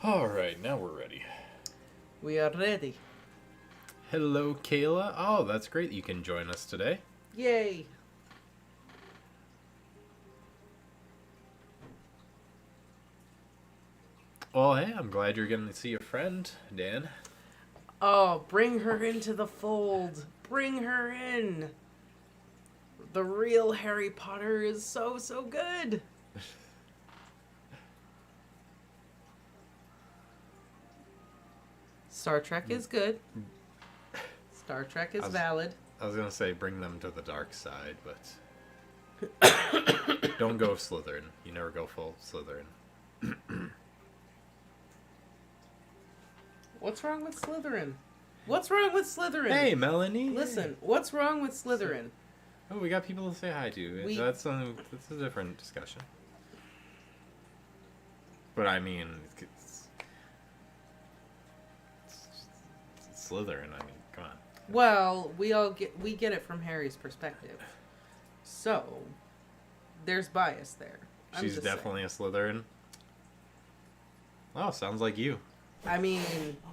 Alright, now we're ready. We are ready. Hello, Kayla. Oh, that's great you can join us today. Yay! Well, hey, I'm glad you're getting to see your friend, Dan. Oh, bring her into the fold. Bring her in. The real Harry Potter is so good. Star Trek is good. Star Trek is valid. I was gonna say bring them to the dark side, but don't go Slytherin. You never go full Slytherin. What's wrong with Slytherin? What's wrong with Slytherin? Hey, Melanie. Listen, what's wrong with Slytherin? Oh, we got people to say hi to. That's a different discussion. But I mean, it's Slytherin. I mean, come on. Well, we get it from Harry's perspective. So, there's bias there. She's definitely a Slytherin. Oh, sounds like you. I mean,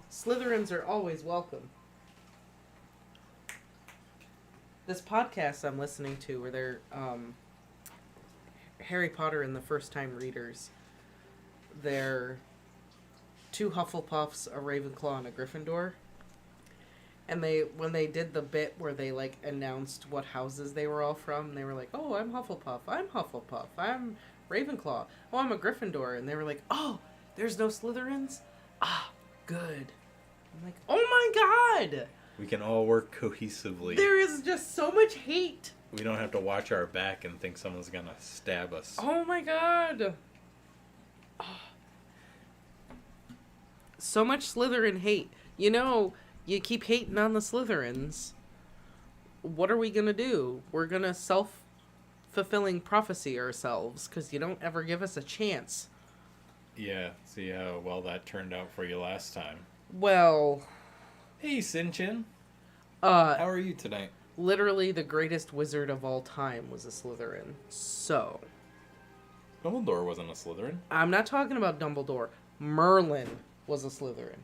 Slytherins are always welcome. This podcast I'm listening to, where they're Harry Potter and the First Time Readers, they're 2 Hufflepuffs, a Ravenclaw, and a Gryffindor. And when they did the bit where they like announced what houses they were all from, they were like, "Oh, I'm Hufflepuff. I'm Hufflepuff. I'm Ravenclaw. Oh, I'm a Gryffindor." And they were like, "Oh, there's no Slytherins? Ah, good." I'm like, "Oh my god! We can all work cohesively. There is just so much hate. We don't have to watch our back and think someone's gonna stab us." Oh my god. Oh. So much Slytherin hate. You know, you keep hating on the Slytherins. What are we gonna do? We're gonna self-fulfilling prophecy ourselves, because you don't ever give us a chance. Yeah, see how well that turned out for you last time. Well... Hey, Sinchin. How are you tonight? Literally the greatest wizard of all time was a Slytherin. So... Dumbledore wasn't a Slytherin. I'm not talking about Dumbledore. Merlin was a Slytherin.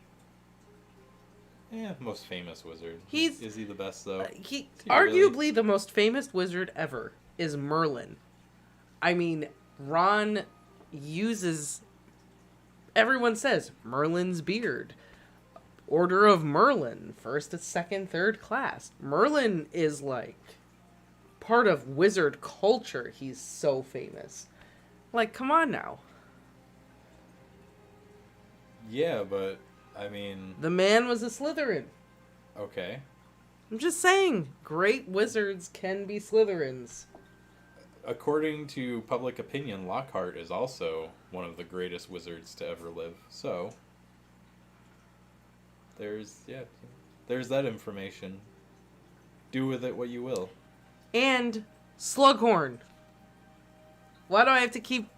Yeah, most famous wizard. Is he the best, though? Arguably really? The most famous wizard ever is Merlin. I mean, Ron uses... Everyone says, Merlin's beard. Order of Merlin. First, second, third class. Merlin is, like, part of wizard culture. He's so famous. Like, come on now. Yeah, but, I mean... The man was a Slytherin. Okay. I'm just saying, great wizards can be Slytherins. According to public opinion, Lockhart is also one of the greatest wizards to ever live. So, there's that information. Do with it what you will. And Slughorn. Why do I have to keep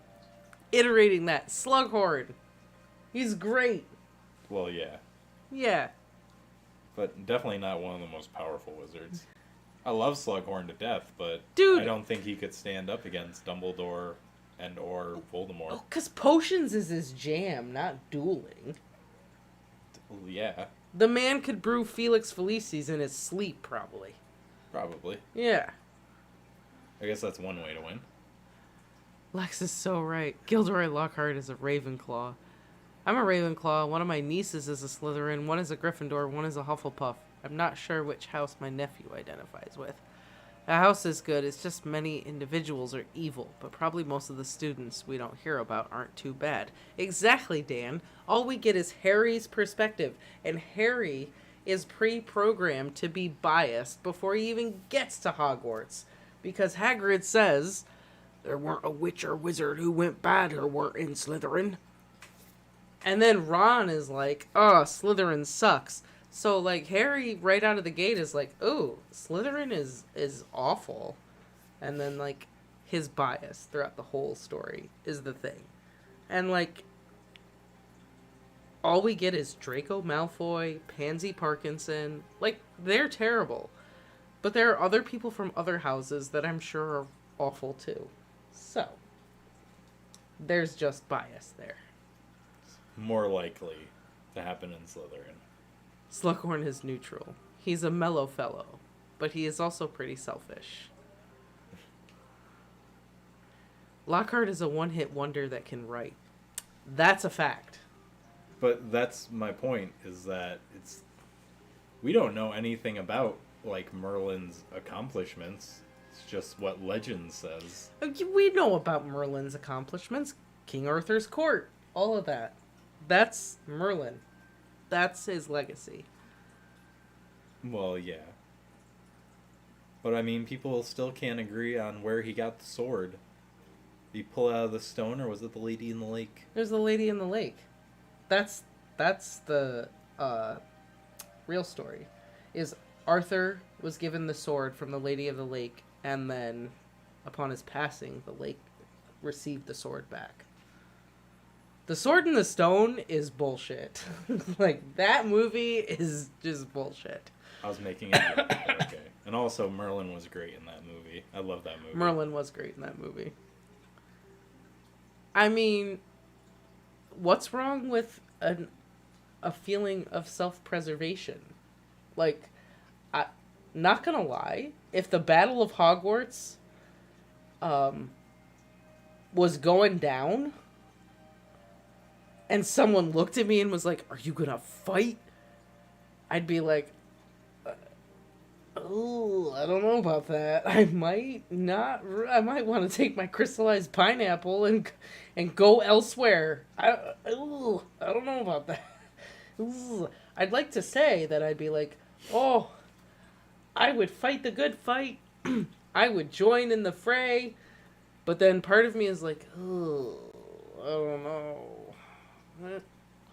iterating that? Slughorn. He's great. Well, yeah. Yeah. But definitely not one of the most powerful wizards. I love Slughorn to death, but dude, I don't think he could stand up against Dumbledore and or Voldemort. Oh, 'cause potions is his jam, not dueling. Yeah. The man could brew Felix Felicis in his sleep, probably. Probably. Yeah. I guess that's one way to win. Lex is so right. Gilderoy Lockhart is a Ravenclaw. I'm a Ravenclaw. One of my nieces is a Slytherin. One is a Gryffindor. One is a Hufflepuff. I'm not sure which house my nephew identifies with. The house is good. It's just many individuals are evil. But probably most of the students we don't hear about aren't too bad. Exactly, Dan. All we get is Harry's perspective. And Harry is pre-programmed to be biased before he even gets to Hogwarts. Because Hagrid says, there weren't a witch or wizard who went bad or were in Slytherin. And then Ron is like, oh, Slytherin sucks. So, like, Harry, right out of the gate, is like, oh, Slytherin is awful. And then, like, his bias throughout the whole story is the thing. And, like, all we get is Draco Malfoy, Pansy Parkinson. Like, they're terrible. But there are other people from other houses that I'm sure are awful, too. So, there's just bias there. more likely to happen in Slytherin. Slughorn is neutral. He's a mellow fellow, but he is also pretty selfish. Lockhart is a one-hit wonder that can write. That's a fact. But that's my point, is that we don't know anything about, like, Merlin's accomplishments. It's just what legend says. We know about Merlin's accomplishments. King Arthur's court. All of that. That's Merlin. That's his legacy. Well, yeah. But, I mean, people still can't agree on where he got the sword. Did he pull it out of the stone, or was it the lady in the lake? There's the lady in the lake. That's the real story. Is Arthur was given the sword from the Lady of the Lake, and then, upon his passing, the lake received the sword back. The Sword in the Stone is bullshit. Like, that movie is just bullshit. I was making it up, but okay. And also, Merlin was great in that movie. I love that movie. Merlin was great in that movie. I mean, what's wrong with a feeling of self-preservation? Like, not gonna lie, if the Battle of Hogwarts was going down, and someone looked at me and was like, "Are you gonna fight?" I'd be like, "Oh, I don't know about that. I might not. I might want to take my crystallized pineapple and go elsewhere. I don't know about that." I'd like to say that I'd be like, "Oh, I would fight the good fight. I would join in the fray," but then part of me is like, "Oh, I don't know. I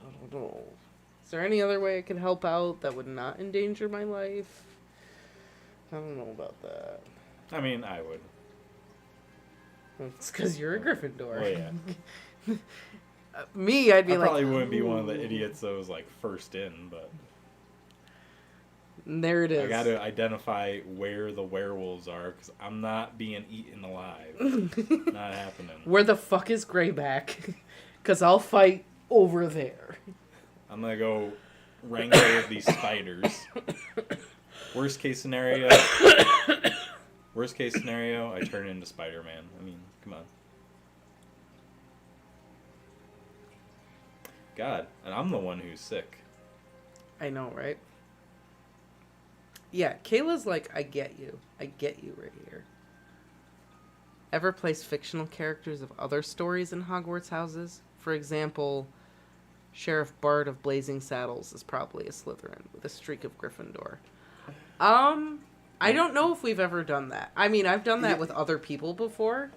don't know. Is there any other way I could help out that would not endanger my life? I don't know about that." I mean, I would. It's because you're a Gryffindor. Oh, yeah. Me, I'd be like... I probably wouldn't be one of the idiots that was, like, first in, but... There it is. I gotta identify where the werewolves are, because I'm not being eaten alive. Not happening. Where the fuck is Greyback? Because I'll fight over there. I'm gonna go wrangle with these spiders. Worst case scenario, I turn into Spider-Man. I mean, come on. God, and I'm the one who's sick. I know, right? Yeah, Kayla's like, I get you. I get you right here. Ever place fictional characters of other stories in Hogwarts houses? For example, Sheriff Bard of Blazing Saddles is probably a Slytherin with a streak of Gryffindor. I don't know if we've ever done that. I mean, I've done that with other people before.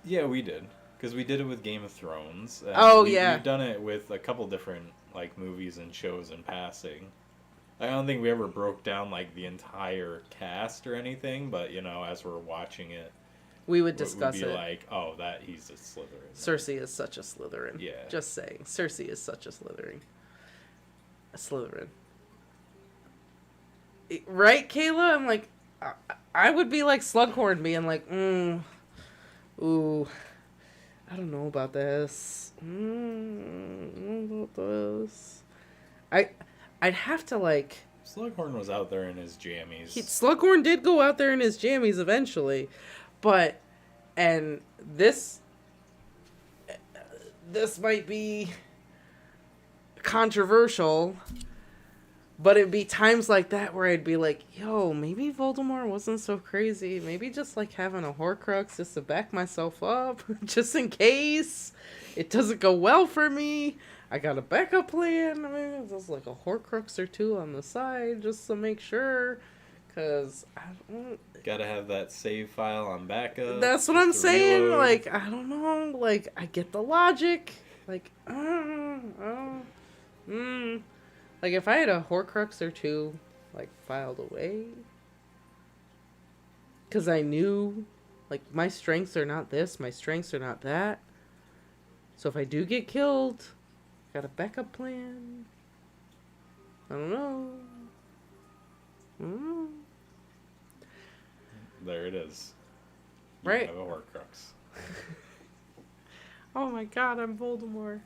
Yeah, we did. Because we did it with Game of Thrones. Yeah. We've done it with a couple different, like, movies and shows in passing. I don't think we ever broke down, like, the entire cast or anything, but, you know, as we're watching it, we would discuss we'd it. be like, oh, he's a Slytherin. Cersei is such a Slytherin. Yeah. Just saying. Cersei is such a Slytherin. A Slytherin. Right, Kayla? I'm like, I would be like Slughorn being like, ooh, I don't know about this. I don't know about this. I'd have to, like... Slughorn was out there in his jammies. Slughorn did go out there in his jammies eventually. But, and this might be controversial, but it'd be times like that where I'd be like, yo, maybe Voldemort wasn't so crazy. Maybe just like having a Horcrux just to back myself up, just in case it doesn't go well for me. I got a backup plan. I mean, just like a Horcrux or two on the side just to make sure. Because I don't... Gotta have that save file on backup. That's what I'm saying. Reload. Like, I don't know. Like, I get the logic. Like, like if I had a Horcrux or two, like, filed away. Because I knew, like, my strengths are not this. My strengths are not that. So if I do get killed, got a backup plan. I don't know. There it is. You right. have a Horcrux. Oh my god, I'm Voldemort.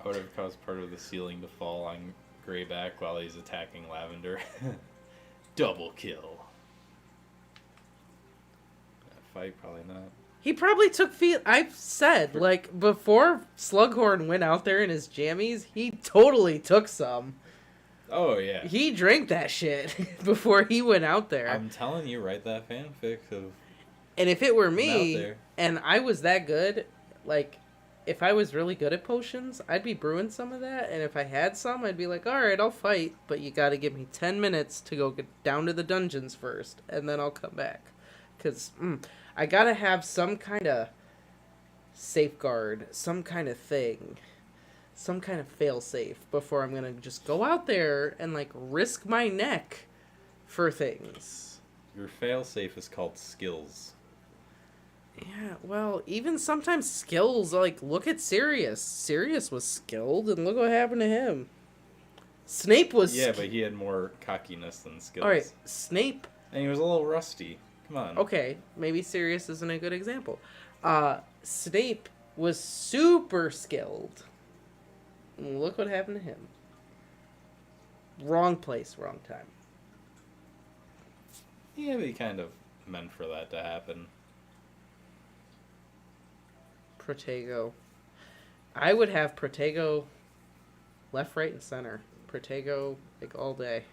I would have caused part of the ceiling to fall on Greyback while he's attacking Lavender. Double kill. That fight, probably not. He probably took I've said, like, before Slughorn went out there in his jammies, he totally took some. Oh, yeah. He drank that shit before he went out there. I'm telling you, write that fanfic of... And if it were out me, there. and I was that good, like, if I was really good at potions, I'd be brewing some of that, and if I had some, I'd be like, alright, I'll fight, but you gotta give me 10 minutes to go get down to the dungeons first, and then I'll come back. Because, I gotta have some kind of safeguard, some kind of thing, some kind of fail-safe before I'm gonna just go out there and, like, risk my neck for things. Your failsafe is called skills. Yeah, well, even sometimes skills, like, look at Sirius. Sirius was skilled, and look what happened to him. Snape was... Yeah, but he had more cockiness than skills. Alright, Snape... And he was a little rusty. Come on. Okay, maybe Sirius isn't a good example. Snape was super skilled. And look what happened to him. Wrong place, wrong time. Yeah, but he kind of meant for that to happen. Protego. I would have Protego left, right, and center. Protego, like, all day.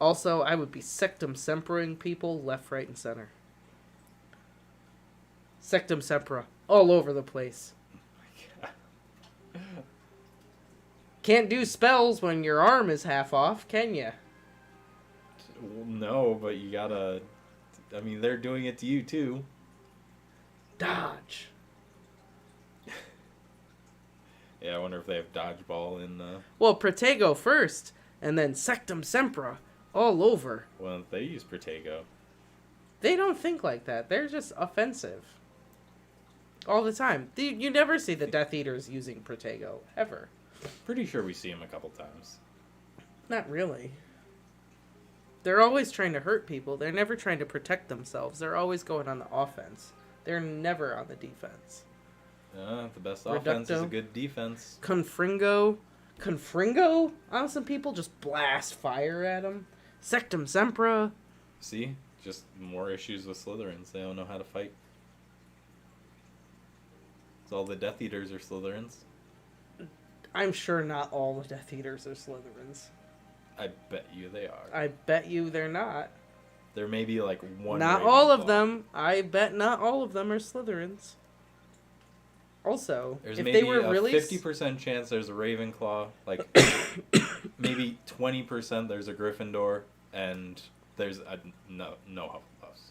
Also, I would be Sectum Sempering people left, right, and center. Sectum Sempra. All over the place. Oh my God. Can't do spells when your arm is half off, can ya? No, but you gotta... I mean, they're doing it to you, too. Dodge. Yeah, I wonder if they have dodgeball in... Well, Protego first, and then Sectum Sempra. All over. Well, they use Protego. They don't think like that. They're just offensive. All the time. You never see the Death Eaters using Protego. Ever. Pretty sure we see him a couple times. Not really. They're always trying to hurt people. They're never trying to protect themselves. They're always going on the offense. They're never on the defense. The best offense is a Reducto. good defense. Confringo. Confringo on some people, just blast fire at them. Sectum Sempra. See? Just more issues with Slytherins. They don't know how to fight. So all the Death Eaters are Slytherins. I'm sure not all the Death Eaters are Slytherins. I bet you they are. I bet you they're not. There may be like one. Not all of them. I bet not all of them are Slytherins. Also, There's if maybe they were a really 50% chance there's a Ravenclaw, like maybe 20% there's a Gryffindor, and there's no Hufflepuffs.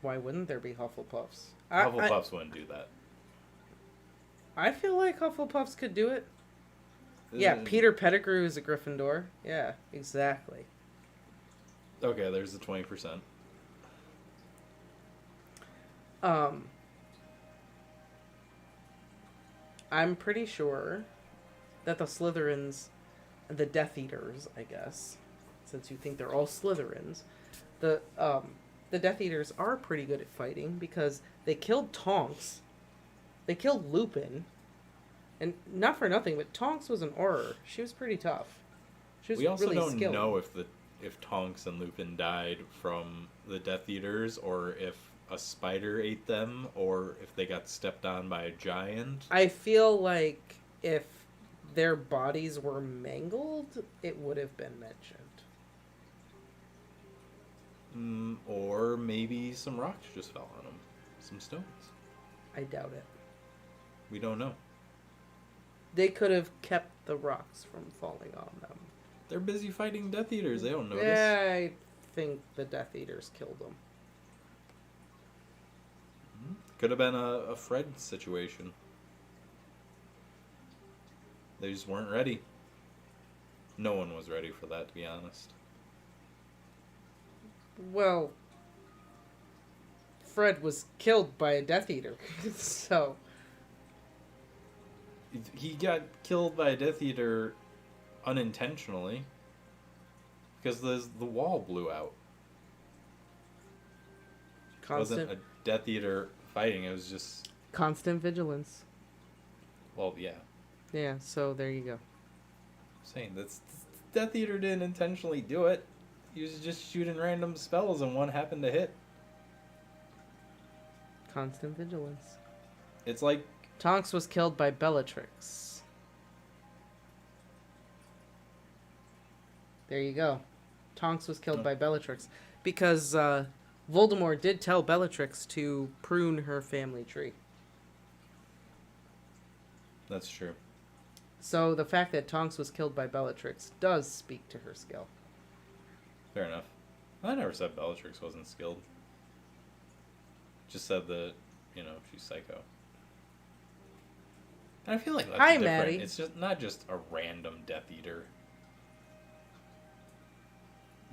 Why wouldn't there be Hufflepuffs? Hufflepuffs wouldn't do that. I feel like Hufflepuffs could do it. Yeah, Peter Pettigrew is a Gryffindor. Yeah, exactly. Okay, there's the 20%. I'm pretty sure that the Slytherins, the Death Eaters, I guess, since you think they're all Slytherins, the Death Eaters are pretty good at fighting because they killed Tonks, they killed Lupin, and not for nothing, but Tonks was an Auror. She was pretty tough. She was We also really don't skilled. know if Tonks and Lupin died from the Death Eaters, or if a spider ate them, or if they got stepped on by a giant. I feel like if their bodies were mangled, it would have been mentioned. Or maybe some rocks just fell on them. Some stones. I doubt it. We don't know. They could have kept the rocks from falling on them. They're busy fighting Death Eaters. They don't notice. Yeah, I think the Death Eaters killed them. Could have been a Fred situation. They just weren't ready. No one was ready for that, to be honest. Well, Fred was killed by a Death Eater, so... He got killed by a Death Eater unintentionally. Because the wall blew out. It wasn't a Death Eater fighting, it was just... Constant vigilance. Well, yeah. Yeah, so there you go. I'm saying that's Death Eater didn't intentionally do it. He was just shooting random spells and one happened to hit. Constant vigilance. It's like Tonks was killed by Bellatrix. There you go. Tonks was killed by Bellatrix. Because Voldemort did tell Bellatrix to prune her family tree. that's true. So the fact that Tonks was killed by Bellatrix does speak to her skill. Fair enough. I never said Bellatrix wasn't skilled. Just said that, she's psycho. And I feel like that's Hi, different. Maddie. It's just not just a random Death Eater.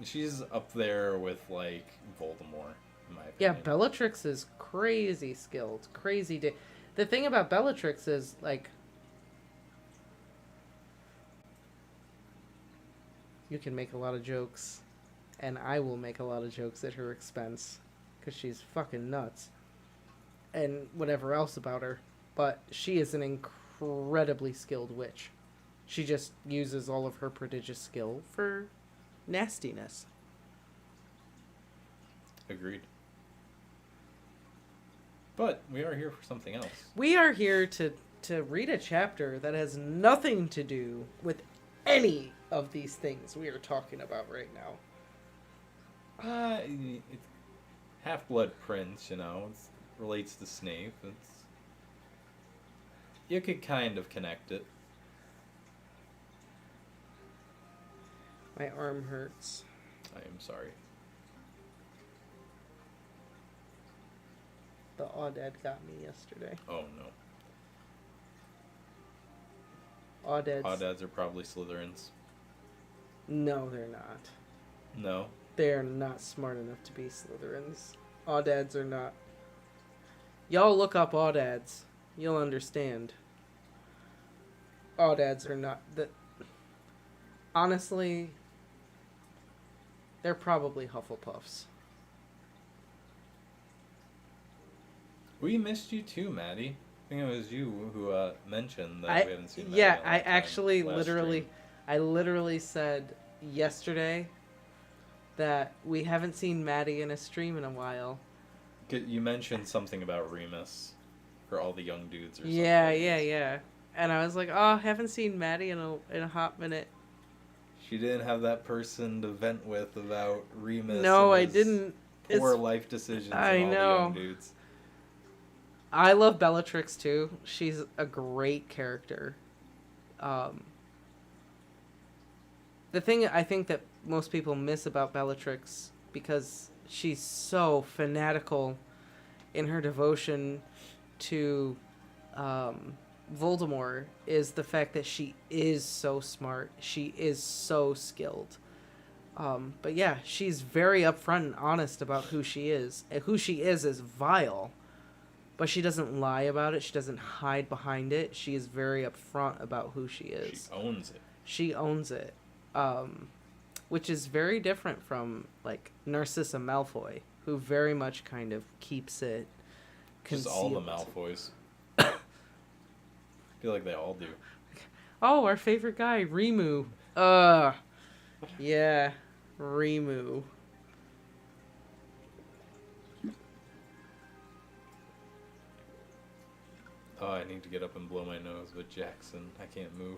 She's up there with, like, Voldemort, in my opinion. Yeah, Bellatrix is crazy skilled. The thing about Bellatrix is, like, you can make a lot of jokes, and I will make a lot of jokes at her expense, because she's fucking nuts, and whatever else about her, but she is an incredibly skilled witch. She just uses all of her prodigious skill for nastiness. Agreed. But we are here for something else. We are here to read a chapter that has nothing to do with any of these things we are talking about right now. It's Half-Blood Prince, it relates to Snape. You could kind of connect it. My arm hurts. I am sorry. The Audad got me yesterday. Oh no. Audads. Are probably Slytherins. No, they're not. No. They're not smart enough to be Slytherins. Audads are not. Y'all look up Audads. You'll understand. Audads are not. Honestly, they're probably Hufflepuffs. We missed you too, Maddie. I think it was you who mentioned that we haven't seen Maddie. Yeah, in a long I time actually last stream. I literally said yesterday that we haven't seen Maddie in a stream in a while. You mentioned something about Remus for all the young dudes or something. Yeah. And I was like, oh, I haven't seen Maddie in a hot minute. She didn't have that person to vent with about Remus. No, I and his didn't. Poor life decisions. I and all know. The young dudes. I love Bellatrix too. She's a great character. The thing I think that most people miss about Bellatrix, because she's so fanatical in her devotion to Voldemort, is the fact that she is so smart. She is so skilled. But yeah, she's very upfront and honest about who she is. And who she is vile. But she doesn't lie about it. She doesn't hide behind it. She is very upfront about who she is. She owns it. She owns it. Which is very different from, like, Narcissa Malfoy, who very much kind of keeps it concealed. Just all the Malfoys. I feel like they all do. Oh, our favorite guy, Rimu. Yeah, Rimu. Oh, I need to get up and blow my nose with Jackson. I can't move.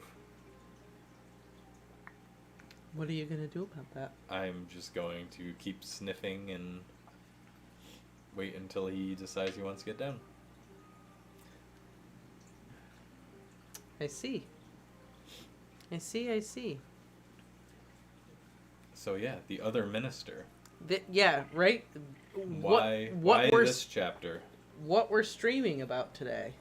What are you going to do about that? I'm just going to keep sniffing and wait until he decides he wants to get down. I see. So yeah, the other minister. Yeah, right? Why this chapter? What we're streaming about today.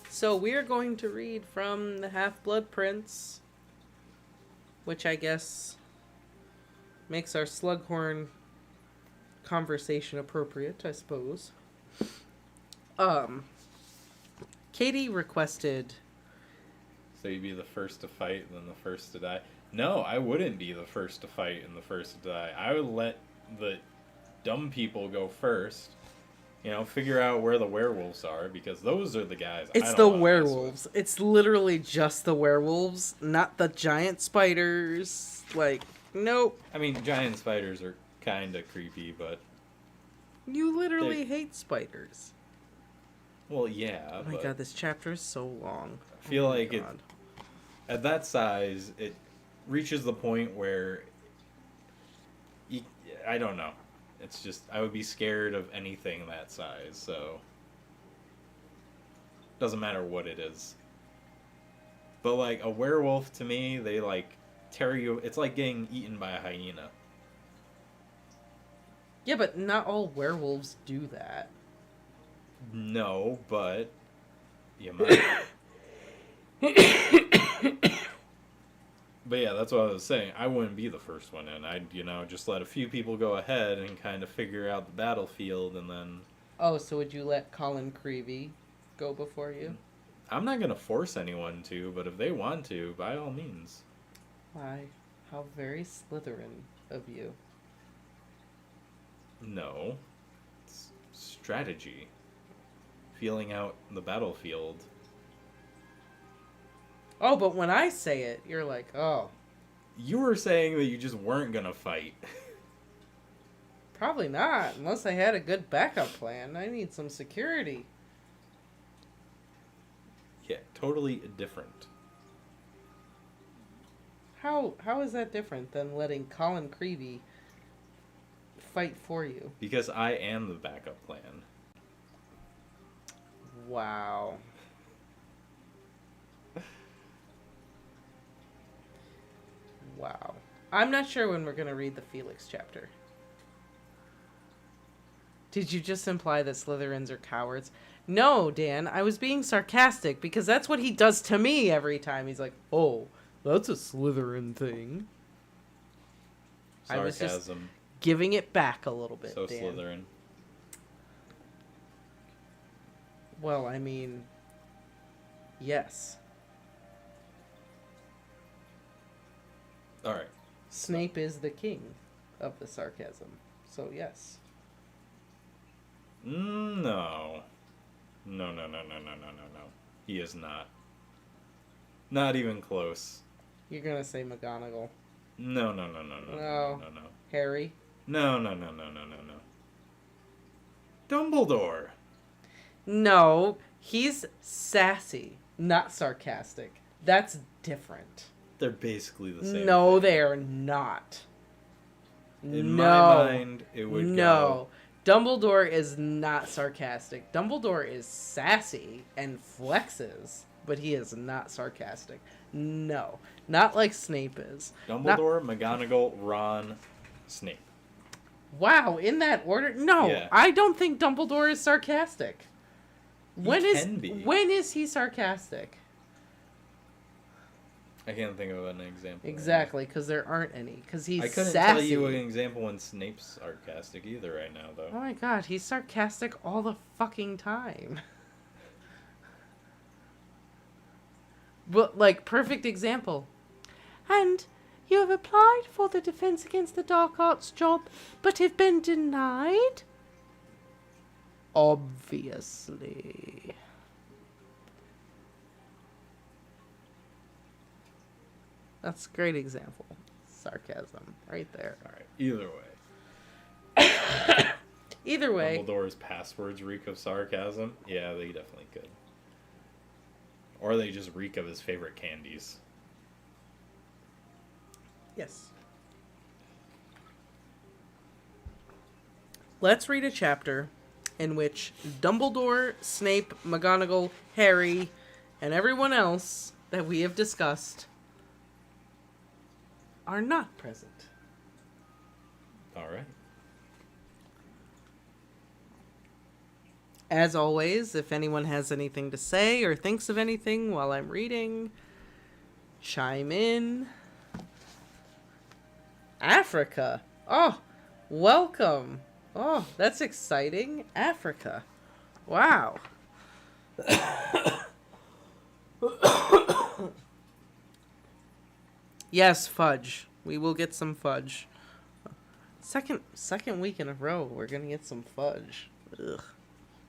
So we're going to read from the Half-Blood Prince, which I guess makes our Slughorn conversation appropriate, I suppose. Katie requested... So you'd be the first to fight and then the first to die? No, I wouldn't be the first to fight and the first to die. I would let the dumb people go first Figure out where the werewolves are, because those are the guys I It's don't the wanna mess with. werewolves. It's literally just the werewolves, not the giant spiders. Like, nope. I mean, giant spiders are kind of creepy, but You literally hate spiders. well, yeah. Oh my but god, this chapter is so long. I feel Oh my like God. at that size, it reaches the point where I don't know. It's just I would be scared of anything that size, so doesn't matter what it is. But like a werewolf to me, they like tear you. It's like getting eaten by a hyena. Yeah, but not all werewolves do that. No, but you might. But yeah, that's what I was saying. I wouldn't be the first one in. I'd, just let a few people go ahead and kind of figure out the battlefield, and then Oh, so would you let Colin Creevy go before you? I'm not gonna force anyone to, but if they want to, by all means. Why? How very Slytherin of you. No. It's strategy. Feeling out the battlefield. Oh, but when I say it, you're like, oh, You were saying that you just weren't gonna fight. probably not, unless I had a good backup plan. I need some security. Yeah, totally different. How is that different than letting Colin Creevy fight for you? Because I am the backup plan. Wow. Wow. I'm not sure when we're going to read the Felix chapter. Did you just imply that Slytherins are cowards? No, Dan, I was being sarcastic because that's what he does to me every time. He's like, oh, that's a Slytherin thing. I was just Sarcasm. giving it back a little bit, So Dan. Slytherin. Well, I mean, yes. Alright. Snape is the king of the sarcasm. So, yes. No. No. He is not. Not even close. You're going to say McGonagall. No. No. Harry. No. Dumbledore. No, he's sassy, not sarcastic. That's different. They're basically the same. No, thing. they're not. In no. my mind, it would No. Dumbledore is not sarcastic. Dumbledore is sassy and flexes, but he is not sarcastic. No. Not like Snape is. Dumbledore, McGonagall, Ron, Snape. Wow, in that order? No, Yeah. I don't think Dumbledore is sarcastic. When is he sarcastic? I can't think of an example. Exactly, because there aren't any. Because he's I couldn't sassy. tell you an example when Snape's sarcastic either right now, though. Oh my god, he's sarcastic all the fucking time. But, like, perfect example. And you have applied for the Defense Against the Dark Arts job, but have been denied? Obviously. That's a great example. Sarcasm, right there. Alright, either way. Either way. Dumbledore's passwords reek of sarcasm? Yeah, they definitely could. Or they just reek of his favorite candies. Yes. Let's read a chapter in which Dumbledore, Snape, McGonagall, Harry, and everyone else that we have discussed are not present. Alright. As always, if anyone has anything to say or thinks of anything while I'm reading, chime in. Africa. Oh, welcome. Oh, that's exciting. Africa. Wow. Yes, fudge. We will get some fudge. Second week in a row, we're gonna get some fudge. Ugh.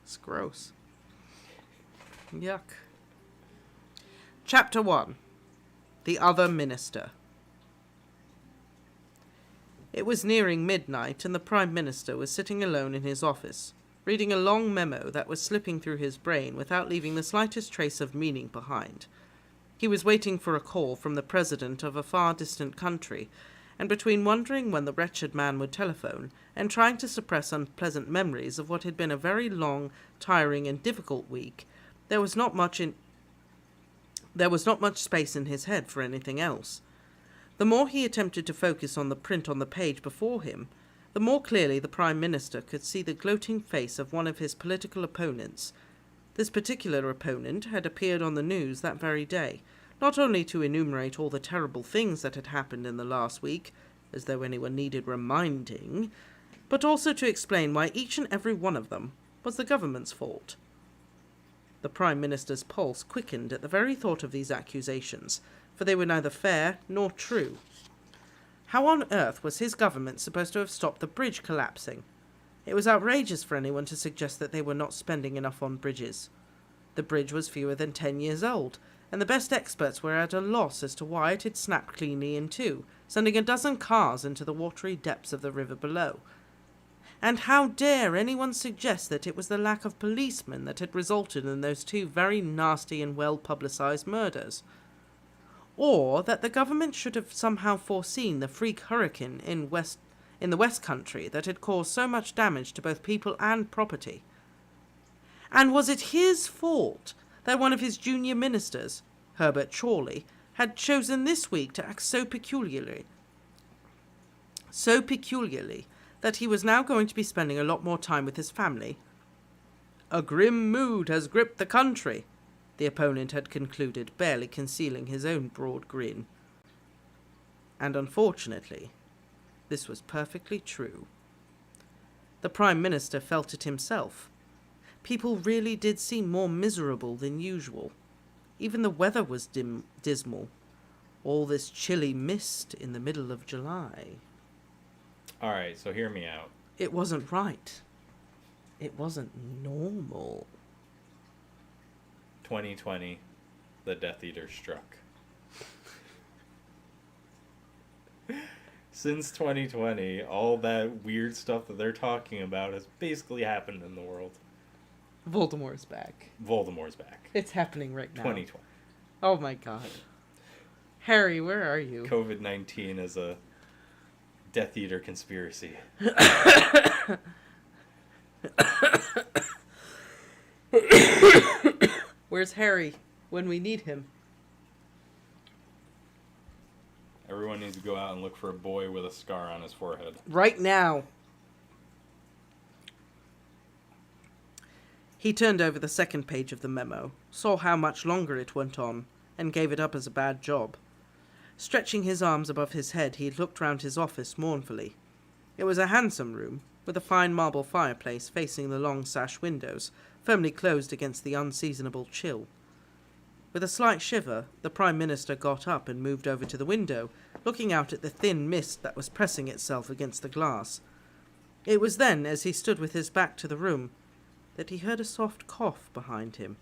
It's gross. Yuck. Chapter 1. The Other Minister. It was nearing midnight, and the Prime Minister was sitting alone in his office, reading a long memo that was slipping through his brain without leaving the slightest trace of meaning behind. He was waiting for a call from the president of a far-distant country, and between wondering when the wretched man would telephone and trying to suppress unpleasant memories of what had been a very long, tiring, and difficult week, there was not much space in his head for anything else. The more he attempted to focus on the print on the page before him, the more clearly the Prime Minister could see the gloating face of one of his political opponents. This particular opponent had appeared on the news that very day, not only to enumerate all the terrible things that had happened in the last week, as though anyone needed reminding, but also to explain why each and every one of them was the government's fault. The Prime Minister's pulse quickened at the very thought of these accusations, for they were neither fair nor true. How on earth was his government supposed to have stopped the bridge collapsing? It was outrageous for anyone to suggest that they were not spending enough on bridges. The bridge was fewer than 10 years old, and the best experts were at a loss as to why it had snapped cleanly in two, sending a dozen cars into the watery depths of the river below. And how dare anyone suggest that it was the lack of policemen that had resulted in those two very nasty and well-publicised murders? Or that the government should have somehow foreseen the freak hurricane in the West Country that had caused so much damage to both people and property. And was it his fault that one of his junior ministers, Herbert Chorley, had chosen this week to act so peculiarly that he was now going to be spending a lot more time with his family? A grim mood has gripped the country, the opponent had concluded, barely concealing his own broad grin. And unfortunately, this was perfectly true. The Prime Minister felt it himself. People really did seem more miserable than usual. Even the weather was dismal. All this chilly mist in the middle of July. Alright, so hear me out. It wasn't right. It wasn't normal. 2020, the Death Eater struck. Since 2020, all that weird stuff that they're talking about has basically happened in the world. Voldemort's back. Voldemort's back. It's happening right now. 2020. Oh my god. Harry, where are you? COVID-19 is a Death Eater conspiracy. Where's Harry when we need him? Everyone needs to go out and look for a boy with a scar on his forehead. Right now. He turned over the second page of the memo, saw how much longer it went on, and gave it up as a bad job. Stretching his arms above his head, he looked round his office mournfully. It was a handsome room, with a fine marble fireplace facing the long sash windows, firmly closed against the unseasonable chill. With a slight shiver, the Prime Minister got up and moved over to the window, looking out at the thin mist that was pressing itself against the glass. It was then, as he stood with his back to the room, that he heard a soft cough behind him.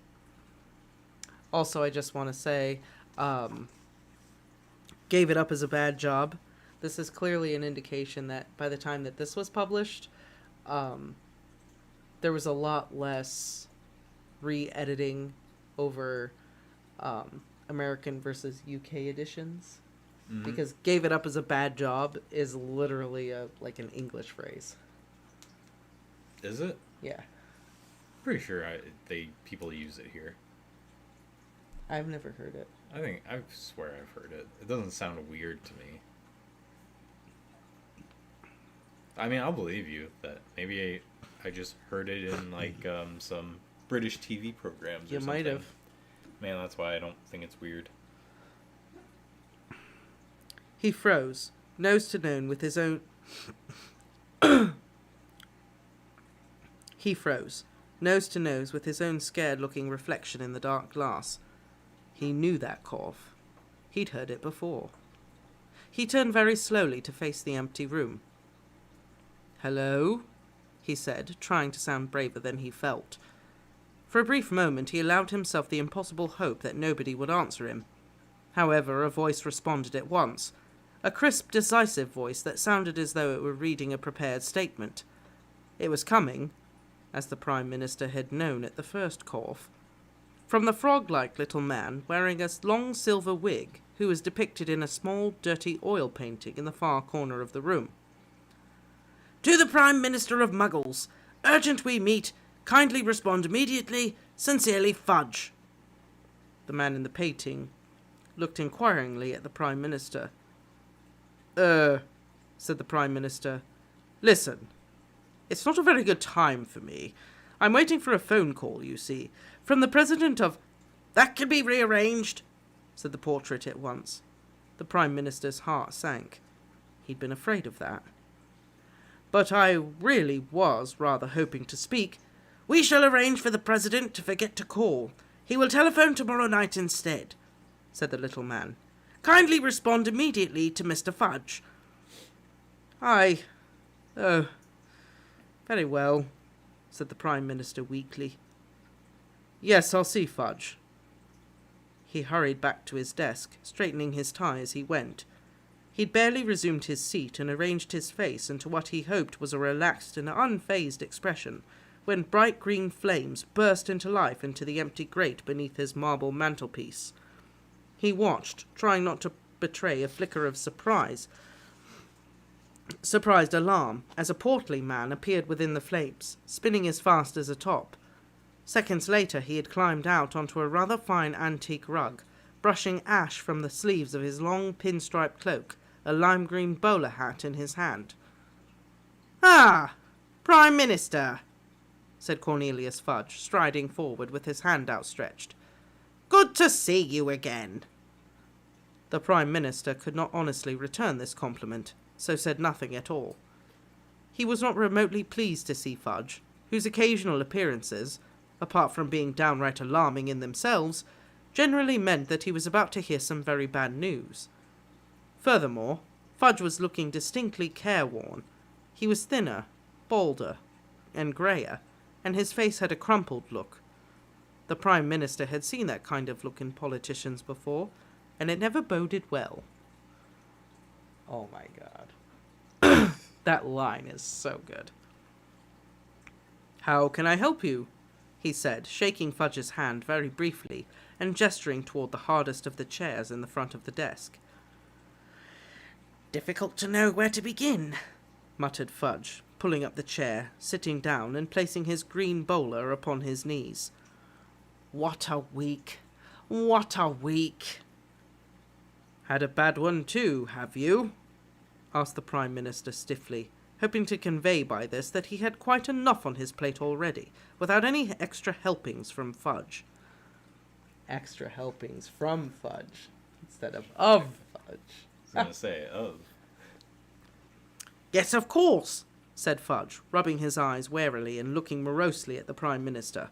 Also, I just want to say, gave it up as a bad job. This is clearly an indication that by the time that this was published, there was a lot less re-editing over American versus UK editions. Mm-hmm. Because gave it up as a bad job is literally like an English phrase. Is it? Yeah. Pretty sure people use it here. I've never heard it. I swear I've heard it. It doesn't sound weird to me. I mean, I'll believe you that maybe I just heard it in like some British TV programs or something. You might have. Man, that's why I don't think it's weird. He froze, nose to nose with his own... He froze, nose to nose with his own scared-looking reflection in the dark glass. He knew that cough. He'd heard it before. He turned very slowly to face the empty room. "Hello?" he said, trying to sound braver than he felt, For a brief moment he allowed himself the impossible hope that nobody would answer him. However, a voice responded at once, a crisp, decisive voice that sounded as though it were reading a prepared statement. It was coming, as the Prime Minister had known at the first cough, from the frog-like little man wearing a long silver wig who was depicted in a small, dirty oil painting in the far corner of the room. "To the Prime Minister of Muggles. Urgent we meet. Kindly respond immediately. Sincerely, Fudge." The man in the painting looked inquiringly at the Prime Minister. Said the Prime Minister. "Listen, it's not a very good time for me. I'm waiting for a phone call, you see, from the President of—" "That can be rearranged," said the portrait at once. The Prime Minister's heart sank. He'd been afraid of that. "But I really was rather hoping to speak." "We shall arrange for the President to forget to call. He will telephone tomorrow night instead," said the little man. "Kindly respond immediately to Mr. Fudge." Very well," said the Prime Minister weakly. "Yes, I'll see Fudge." He hurried back to his desk, straightening his tie as he went. He'd barely resumed his seat and arranged his face into what he hoped was a relaxed and unfazed expression, when bright green flames burst into life into the empty grate beneath his marble mantelpiece. He watched, trying not to betray a flicker of surprised alarm, as a portly man appeared within the flames, spinning as fast as a top. Seconds later he had climbed out onto a rather fine antique rug, brushing ash from the sleeves of his long pinstripe cloak, a lime-green bowler hat in his hand. "Ah, Prime Minister," said Cornelius Fudge, striding forward with his hand outstretched. "Good to see you again." The Prime Minister could not honestly return this compliment, so said nothing at all. He was not remotely pleased to see Fudge, whose occasional appearances, apart from being downright alarming in themselves, generally meant that he was about to hear some very bad news. Furthermore, Fudge was looking distinctly careworn. He was thinner, balder, and greyer, and his face had a crumpled look. The Prime Minister had seen that kind of look in politicians before, and it never boded well. Oh my god. That line is so good. "How can I help you?" he said, shaking Fudge's hand very briefly and gesturing toward the hardest of the chairs in the front of the desk. "Difficult to know where to begin," muttered Fudge, pulling up the chair, sitting down and placing his green bowler upon his knees. "What a week! What a week!" "Had a bad one too, have you?" asked the Prime Minister stiffly, hoping to convey by this that he had quite enough on his plate already, without any extra helpings from Fudge. Extra helpings from Fudge, instead of Fudge. I was going to say, of. "Yes, of course," said Fudge, rubbing his eyes warily and looking morosely at the Prime Minister.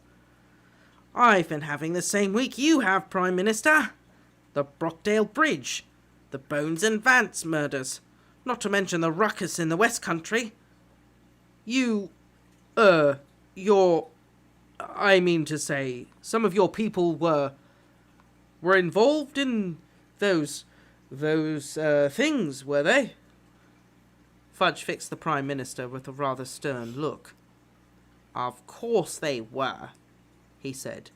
"I've been having the same week you have, Prime Minister. The Brockdale Bridge, the Bones and Vance murders, not to mention the ruckus in the West Country. I mean to say, some of your people were involved in those things, were they?" Fudge fixed the Prime Minister with a rather stern look. "Of course they were," he said.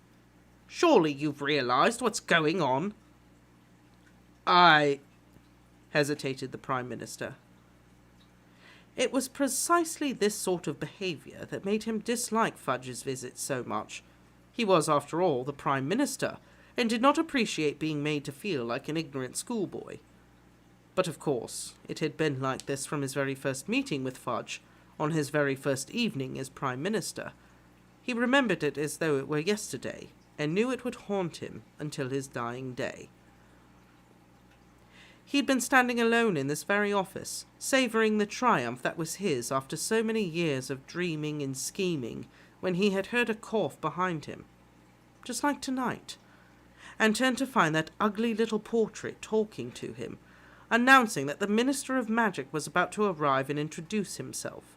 "Surely you've realised what's going on?" hesitated the Prime Minister. It was precisely this sort of behaviour that made him dislike Fudge's visit so much. He was, after all, the Prime Minister, and did not appreciate being made to feel like an ignorant schoolboy. But of course, it had been like this from his very first meeting with Fudge, on his very first evening as Prime Minister. He remembered it as though it were yesterday, and knew it would haunt him until his dying day. He had been standing alone in this very office, savouring the triumph that was his after so many years of dreaming and scheming, when he had heard a cough behind him, just like tonight, and turned to find that ugly little portrait talking to him, announcing that the Minister of Magic was about to arrive and introduce himself.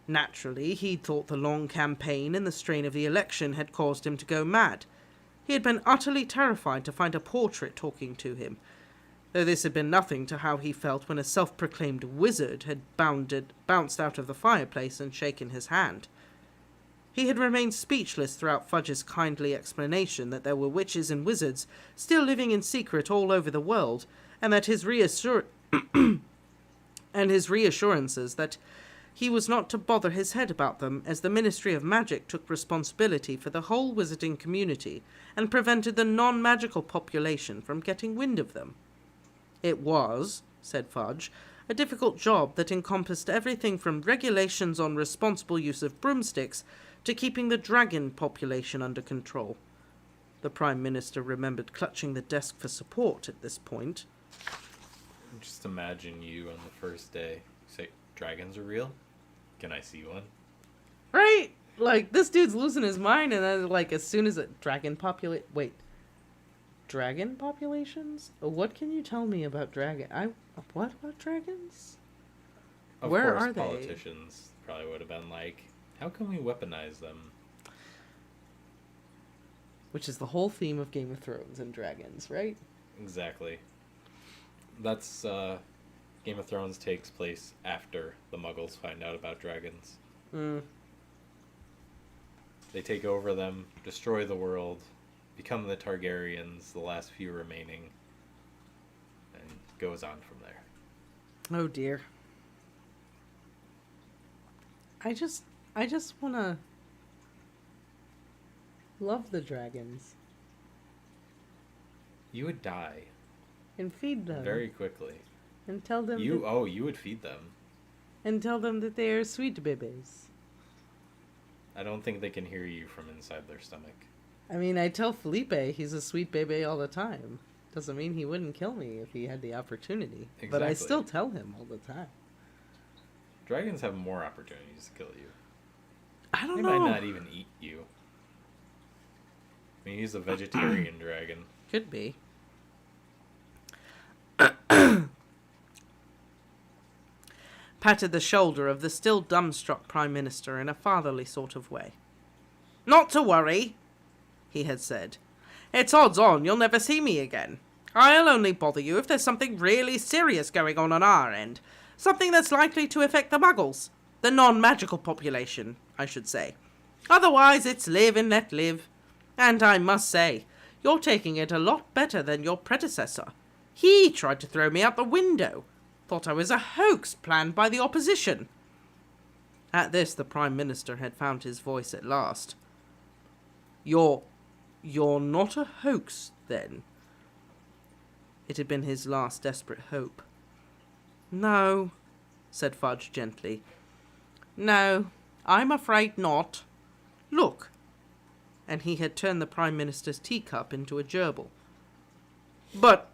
Naturally, he thought the long campaign and the strain of the election had caused him to go mad. He had been utterly terrified to find a portrait talking to him, though this had been nothing to how he felt when a self-proclaimed wizard had bounced out of the fireplace and shaken his hand. He had remained speechless throughout Fudge's kindly explanation that there were witches and wizards still living in secret all over the world, and that his reassurances that he was not to bother his head about them, as the Ministry of Magic took responsibility for the whole wizarding community and prevented the non-magical population from getting wind of them. It was, said Fudge, a difficult job that encompassed everything from regulations on responsible use of broomsticks to keeping the dragon population under control. The Prime Minister remembered clutching the desk for support at this point. Just imagine you on the first day. Say, dragons are real? Can I see one? Right? Like, this dude's losing his mind, and then, like, as soon as dragon populations? What can you tell me about what about dragons? Where are they? Politicians probably would have been like, how can we weaponize them? Which is the whole theme of Game of Thrones and dragons, right? Exactly. That's, Game of Thrones takes place after the Muggles find out about dragons. They take over them, destroy the world, become the Targaryens, the last few remaining, and goes on from there. Oh dear. I just wanna love the dragons. You would die. And feed them. Very quickly. And tell them you would feed them. And tell them that they are sweet babies. I don't think they can hear you from inside their stomach. I mean, I tell Felipe he's a sweet baby all the time. Doesn't mean he wouldn't kill me if he had the opportunity. Exactly. But I still tell him all the time. Dragons have more opportunities to kill you. I don't know. They might not even eat you. I mean, he's a vegetarian dragon. Could be. Patted the shoulder of the still dumbstruck Prime Minister in a fatherly sort of way. Not to worry, he had said. It's odds on you'll never see me again. I'll only bother you if there's something really serious going on our end. Something that's likely to affect the Muggles. The non-magical population, I should say. Otherwise, it's live and let live. And I must say, you're taking it a lot better than your predecessor. He tried to throw me out the window. Thought I was a hoax planned by the opposition. At this, the Prime Minister had found his voice at last. You're not a hoax, then? It had been his last desperate hope. No, said Fudge gently. No, I'm afraid not. Look. And he had turned the Prime Minister's teacup into a gerbil. But,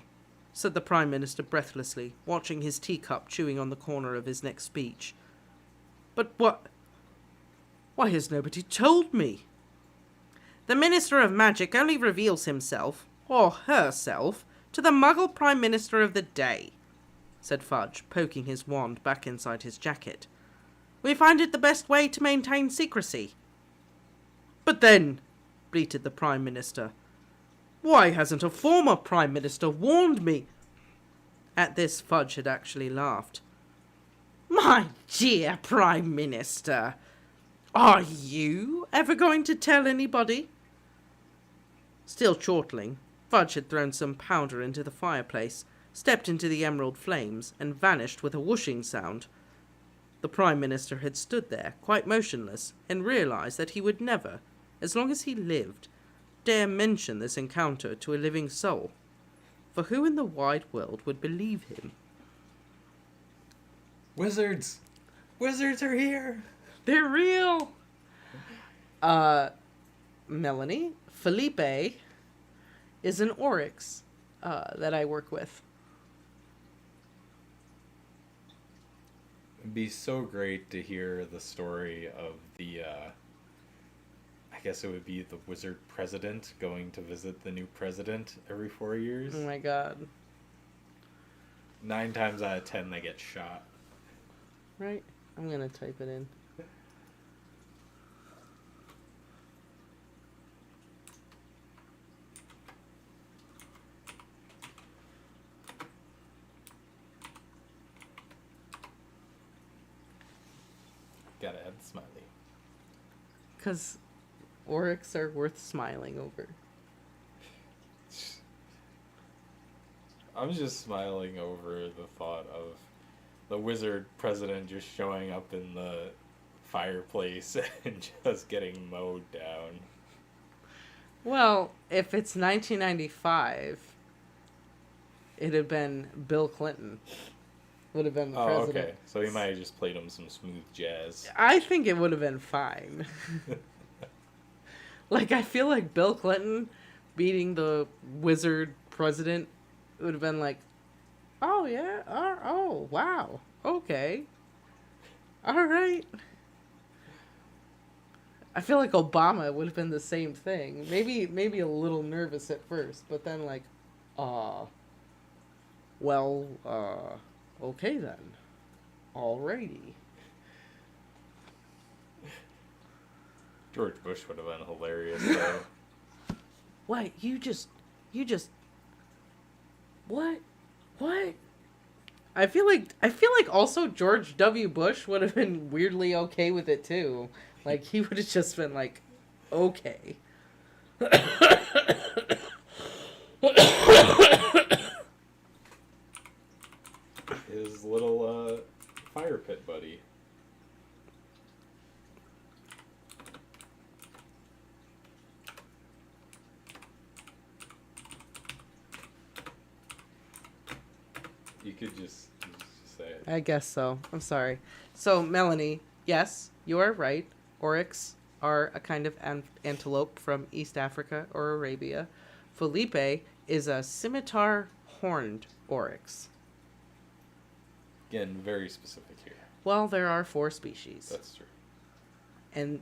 said the Prime Minister breathlessly, watching his teacup chewing on the corner of his next speech. But what? Why has nobody told me? The Minister of Magic only reveals himself, or herself, to the Muggle Prime Minister of the day, said Fudge, poking his wand back inside his jacket. We find it the best way to maintain secrecy. But then, bleated the Prime Minister, why hasn't a former Prime Minister warned me? At this, Fudge had actually laughed. My dear Prime Minister, are you ever going to tell anybody? Still chortling, Fudge had thrown some powder into the fireplace, stepped into the emerald flames, and vanished with a whooshing sound. The Prime Minister had stood there, quite motionless, and realised that he would never, as long as he lived, dare mention this encounter to a living soul. For who in the wide world would believe him? Wizards! Wizards are here! They're real! Melanie, Felipe is an oryx that I work with. It'd be so great to hear the story of the, I guess it would be the wizard president going to visit the new president every 4 years. Oh my god. 9 times out of 10 they get shot. Right? I'm gonna type it in. Gotta add the smiley. Because Oryx are worth smiling over. I'm just smiling over the thought of the wizard president just showing up in the fireplace and just getting mowed down. Well, if it's 1995, it'd have been Bill Clinton. Would have been the president. Okay. So he might have just played him some smooth jazz. I think it would have been fine. Like, I feel like Bill Clinton beating the wizard president would have been like, oh, yeah, oh, wow, okay, all right. I feel like Obama would have been the same thing. Maybe a little nervous at first, but then like, okay then. Alrighty. George Bush would have been hilarious, though. What? You just... What? I feel like also George W. Bush would have been weirdly okay with it too. Like, he would have just been like, okay. His little fire pit buddy. You could just say it. I guess so. I'm sorry. So, Melanie, yes, you are right. Oryx are a kind of antelope from East Africa or Arabia. Felipe is a scimitar horned oryx. Again, very specific here. Well, there are 4 species. That's true. And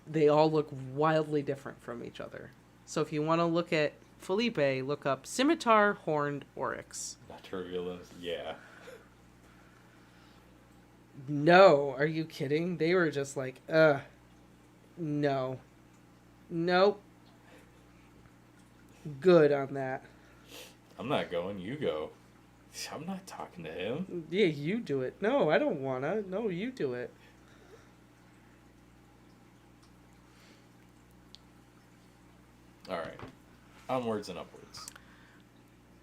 they all look wildly different from each other. So if you want to look at Felipe, look up scimitar horned oryx. Not to reveal them. Yeah. No, are you kidding? They were just like, no. Nope. Good on that. I'm not going, you go. I'm not talking to him. Yeah, you do it. No, I don't wanna. No, you do it. Alright. Onwards and upwards.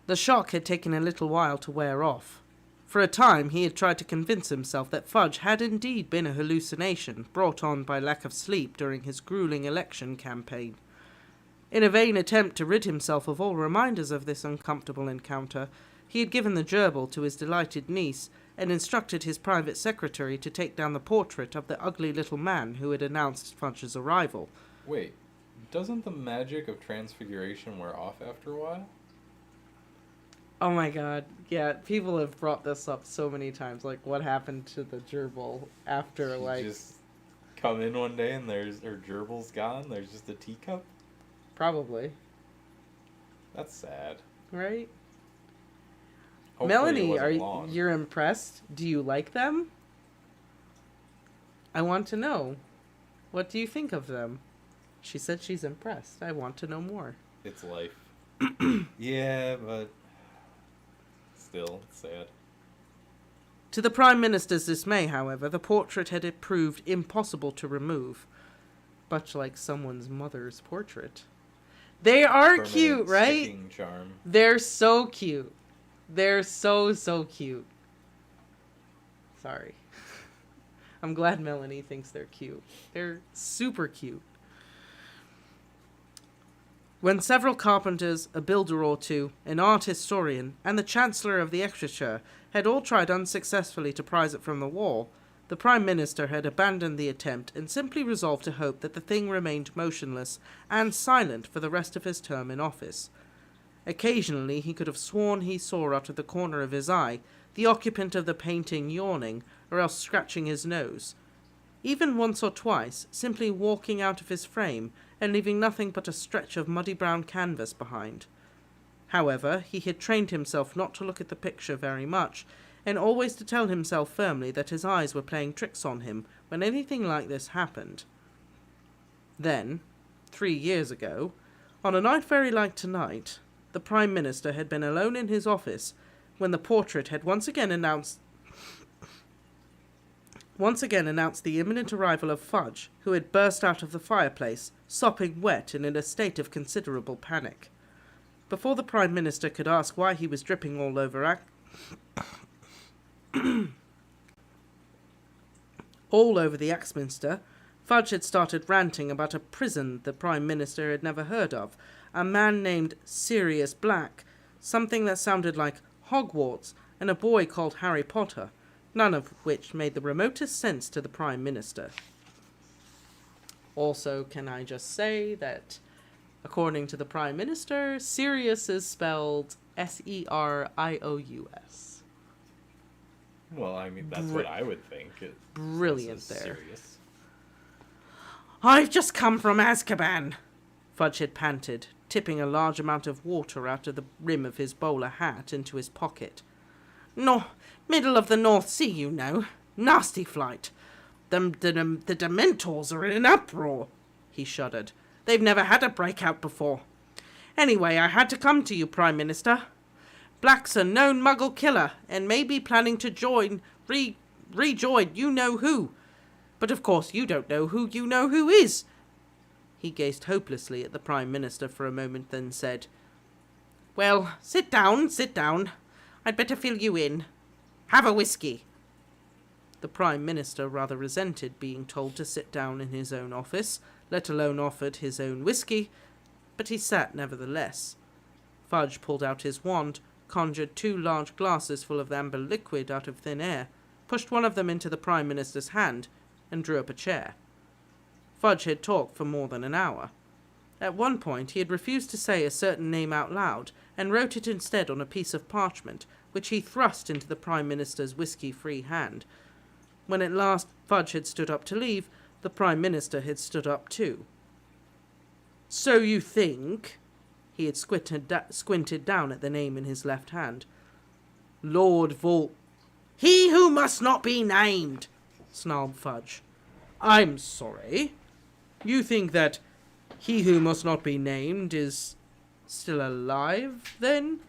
The shock had taken a little while to wear off. For a time he had tried to convince himself that Fudge had indeed been a hallucination brought on by lack of sleep during his grueling election campaign. In a vain attempt to rid himself of all reminders of this uncomfortable encounter, he had given the gerbil to his delighted niece and instructed his private secretary to take down the portrait of the ugly little man who had announced Fudge's arrival. Wait, doesn't the magic of transfiguration wear off after a while? Oh my god, yeah, people have brought this up so many times, like what happened to the gerbil after, like... Just come in one day and her gerbil's gone, there's just a teacup? Probably. That's sad. Right? Hopefully Melanie, you're impressed? Do you like them? I want to know. What do you think of them? She said she's impressed. I want to know more. It's life. Yeah, but still, it's sad. To the Prime Minister's dismay, however, the portrait had proved impossible to remove. Much like someone's mother's portrait. They are Permanent cute, right? sticking charm. They're so cute. They're so cute. Sorry. I'm glad Melanie thinks they're cute. They're super cute. When several carpenters, a builder or two, an art historian, and the Chancellor of the Exchequer had all tried unsuccessfully to prise it from the wall, the Prime Minister had abandoned the attempt and simply resolved to hope that the thing remained motionless and silent for the rest of his term in office. Occasionally he could have sworn he saw out of the corner of his eye the occupant of the painting yawning or else scratching his nose. Even once or twice, simply walking out of his frame and leaving nothing but a stretch of muddy brown canvas behind. However, he had trained himself not to look at the picture very much, and always to tell himself firmly that his eyes were playing tricks on him when anything like this happened. Then, 3 years ago, on a night very like tonight, the Prime Minister had been alone in his office when the portrait had once again announced once again announced the imminent arrival of Fudge, who had burst out of the fireplace, sopping wet and in a state of considerable panic. Before the Prime Minister could ask why he was dripping all over the Axminster, Fudge had started ranting about a prison the Prime Minister had never heard of, a man named Sirius Black, something that sounded like Hogwarts, and a boy called Harry Potter, none of which made the remotest sense to the Prime Minister. Also, can I just say that, according to the Prime Minister, Sirius is spelled Serious. Well, I mean, that's what I would think. Brilliant there. Serious. "I've just come from Azkaban," Fudge had panted, tipping a large amount of water out of the rim of his bowler hat into his pocket. "No, middle of the North Sea, you know. Nasty flight. The Dementors are in an uproar," he shuddered. "They've never had a breakout before. Anyway, I had to come to you, Prime Minister. Black's a known Muggle killer, and may be planning to rejoin you-know-who. But of course you don't know who you-know-who is." He gazed hopelessly at the Prime Minister for a moment, then said, "Well, sit down. I'd better fill you in. Have a whiskey." The Prime Minister rather resented being told to sit down in his own office, let alone offered his own whiskey, but he sat nevertheless. Fudge pulled out his wand, conjured 2 large glasses full of amber liquid out of thin air, pushed one of them into the Prime Minister's hand, and drew up a chair. Fudge had talked for more than an hour. At one point he had refused to say a certain name out loud, and wrote it instead on a piece of parchment, which he thrust into the Prime Minister's whiskey-free hand. When at last Fudge had stood up to leave, the Prime Minister had stood up too. "So you think," he had squinted down at the name in his left hand, "Lord Vol—" "He who must not be named," snarled Fudge. "I'm sorry. You think that he who must not be named is still alive, then?"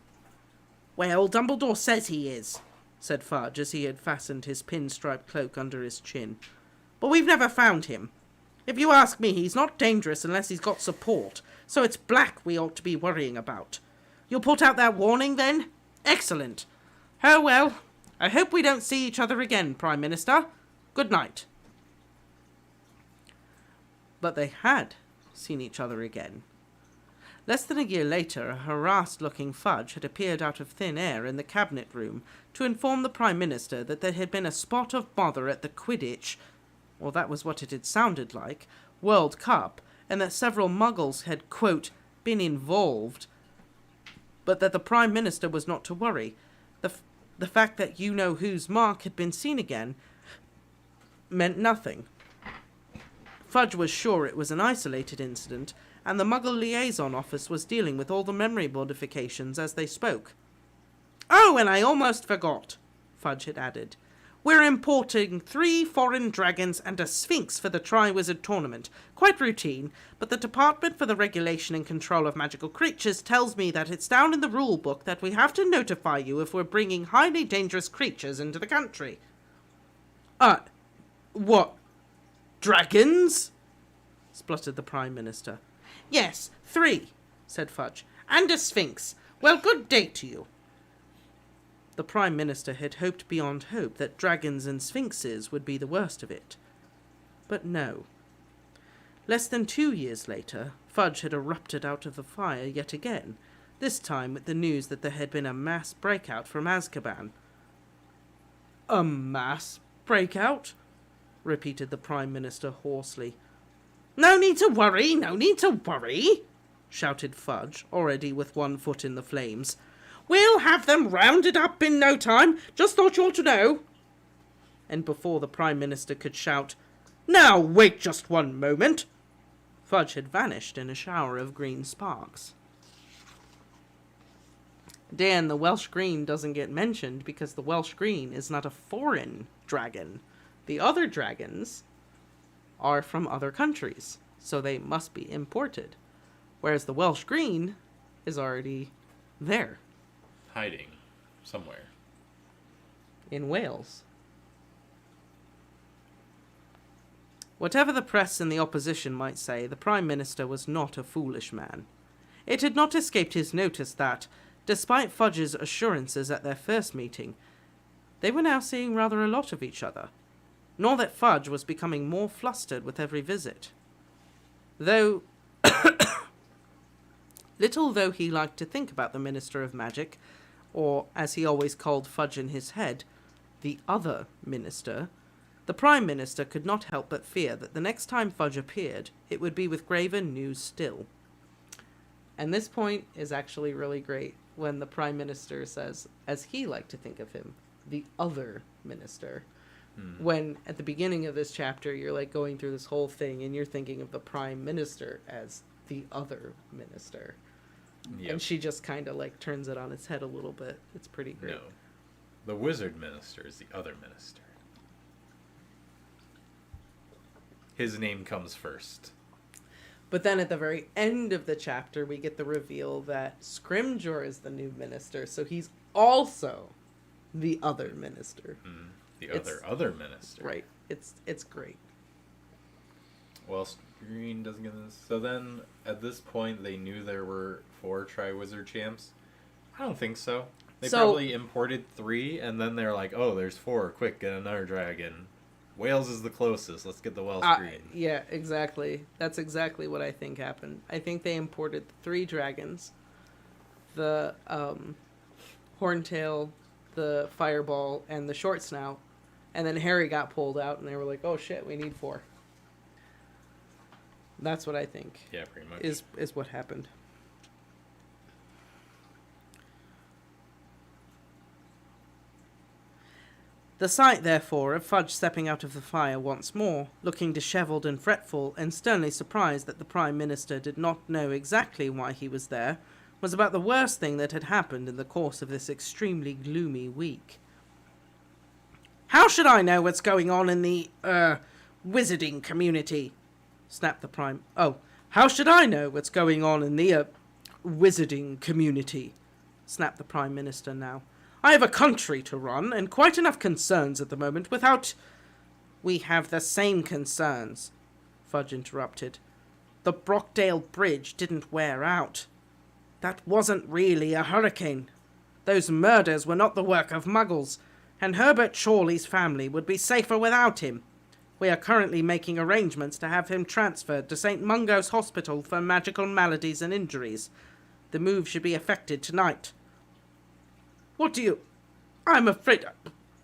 "Well, Dumbledore says he is," said Fudge, as he had fastened his pinstripe cloak under his chin. "But we've never found him. If you ask me, he's not dangerous unless he's got support, so it's Black we ought to be worrying about. You'll put out that warning, then? Excellent. Oh, well, I hope we don't see each other again, Prime Minister. Good night." But they had seen each other again. Less than a year later, a harassed-looking Fudge had appeared out of thin air in the cabinet room to inform the Prime Minister that there had been a spot of bother at the Quidditch, or that was what it had sounded like, World Cup, and that several Muggles had, quote, been involved, but that the Prime Minister was not to worry. The fact that you-know-who's mark had been seen again meant nothing. Fudge was sure it was an isolated incident, and the Muggle Liaison Office was dealing with all the memory modifications as they spoke. "Oh, and I almost forgot," Fudge had added. "We're importing 3 foreign dragons and a sphinx for the Triwizard Tournament. Quite routine, but the Department for the Regulation and Control of Magical Creatures tells me that it's down in the rule book that we have to notify you if we're bringing highly dangerous creatures into the country." What? Dragons?" spluttered the Prime Minister. "Yes, 3, said Fudge, "and a sphinx. Well, good day to you." The Prime Minister had hoped beyond hope that dragons and sphinxes would be the worst of it. But no. Less than 2 years later, Fudge had erupted out of the fire yet again, this time with the news that there had been a mass breakout from Azkaban. "A mass breakout?" repeated the Prime Minister hoarsely. No need to worry, shouted Fudge, already with one foot in the flames. "We'll have them rounded up in no time. Just thought you ought to know." And before the Prime Minister could shout, "Now wait just one moment," Fudge had vanished in a shower of green sparks. Dan, the Welsh Green doesn't get mentioned because the Welsh Green is not a foreign dragon. The other dragons are from other countries, so they must be imported. Whereas the Welsh Green is already there. Hiding somewhere. In Wales. Whatever the press and the opposition might say, the Prime Minister was not a foolish man. It had not escaped his notice that, despite Fudge's assurances at their first meeting, they were now seeing rather a lot of each other, nor that Fudge was becoming more flustered with every visit. Though, little though he liked to think about the Minister of Magic, or, as he always called Fudge in his head, the other minister, the Prime Minister could not help but fear that the next time Fudge appeared, it would be with graver news still. And this point is actually really great when the Prime Minister says, as he liked to think of him, the other minister. When at the beginning of this chapter, you're like going through this whole thing and you're thinking of the Prime Minister as the other minister. Yep. And she just kind of like turns it on its head a little bit. It's pretty great. No. The wizard minister is the other minister. His name comes first. But then at the very end of the chapter, we get the reveal that Scrimgeour is the new minister, so he's also the other minister. Other minister. Right. It's great. Well, Screen doesn't get this. So then, at this point, they knew there were 4 Triwizard Champs? I don't think so. They probably imported 3, and then they're like, oh, there's 4. Quick, get another dragon. Wales is the closest. Let's get the Welsh Green. Yeah, exactly. That's exactly what I think happened. I think they imported 3 dragons. The Horntail, the Fireball, and the Short Snout. And then Harry got pulled out, and they were like, oh shit, we need 4. That's what I think. Yeah, pretty much. Is what happened. The sight, therefore, of Fudge stepping out of the fire once more, looking dishevelled and fretful, and sternly surprised that the Prime Minister did not know exactly why he was there, was about the worst thing that had happened in the course of this extremely gloomy week. "How should I know what's going on in the, wizarding community?" snapped the Prime... "Oh, how should I know what's going on in the, wizarding community?" snapped the Prime Minister now. "I have a country to run, and quite enough concerns at the moment without—" "We have the same concerns," Fudge interrupted. "The Brockdale Bridge didn't wear out. That wasn't really a hurricane. Those murders were not the work of muggles, and Herbert Chorley's family would be safer without him. We are currently making arrangements to have him transferred to St. Mungo's Hospital for magical maladies and injuries. The move should be effected tonight." "What do you... I'm afraid...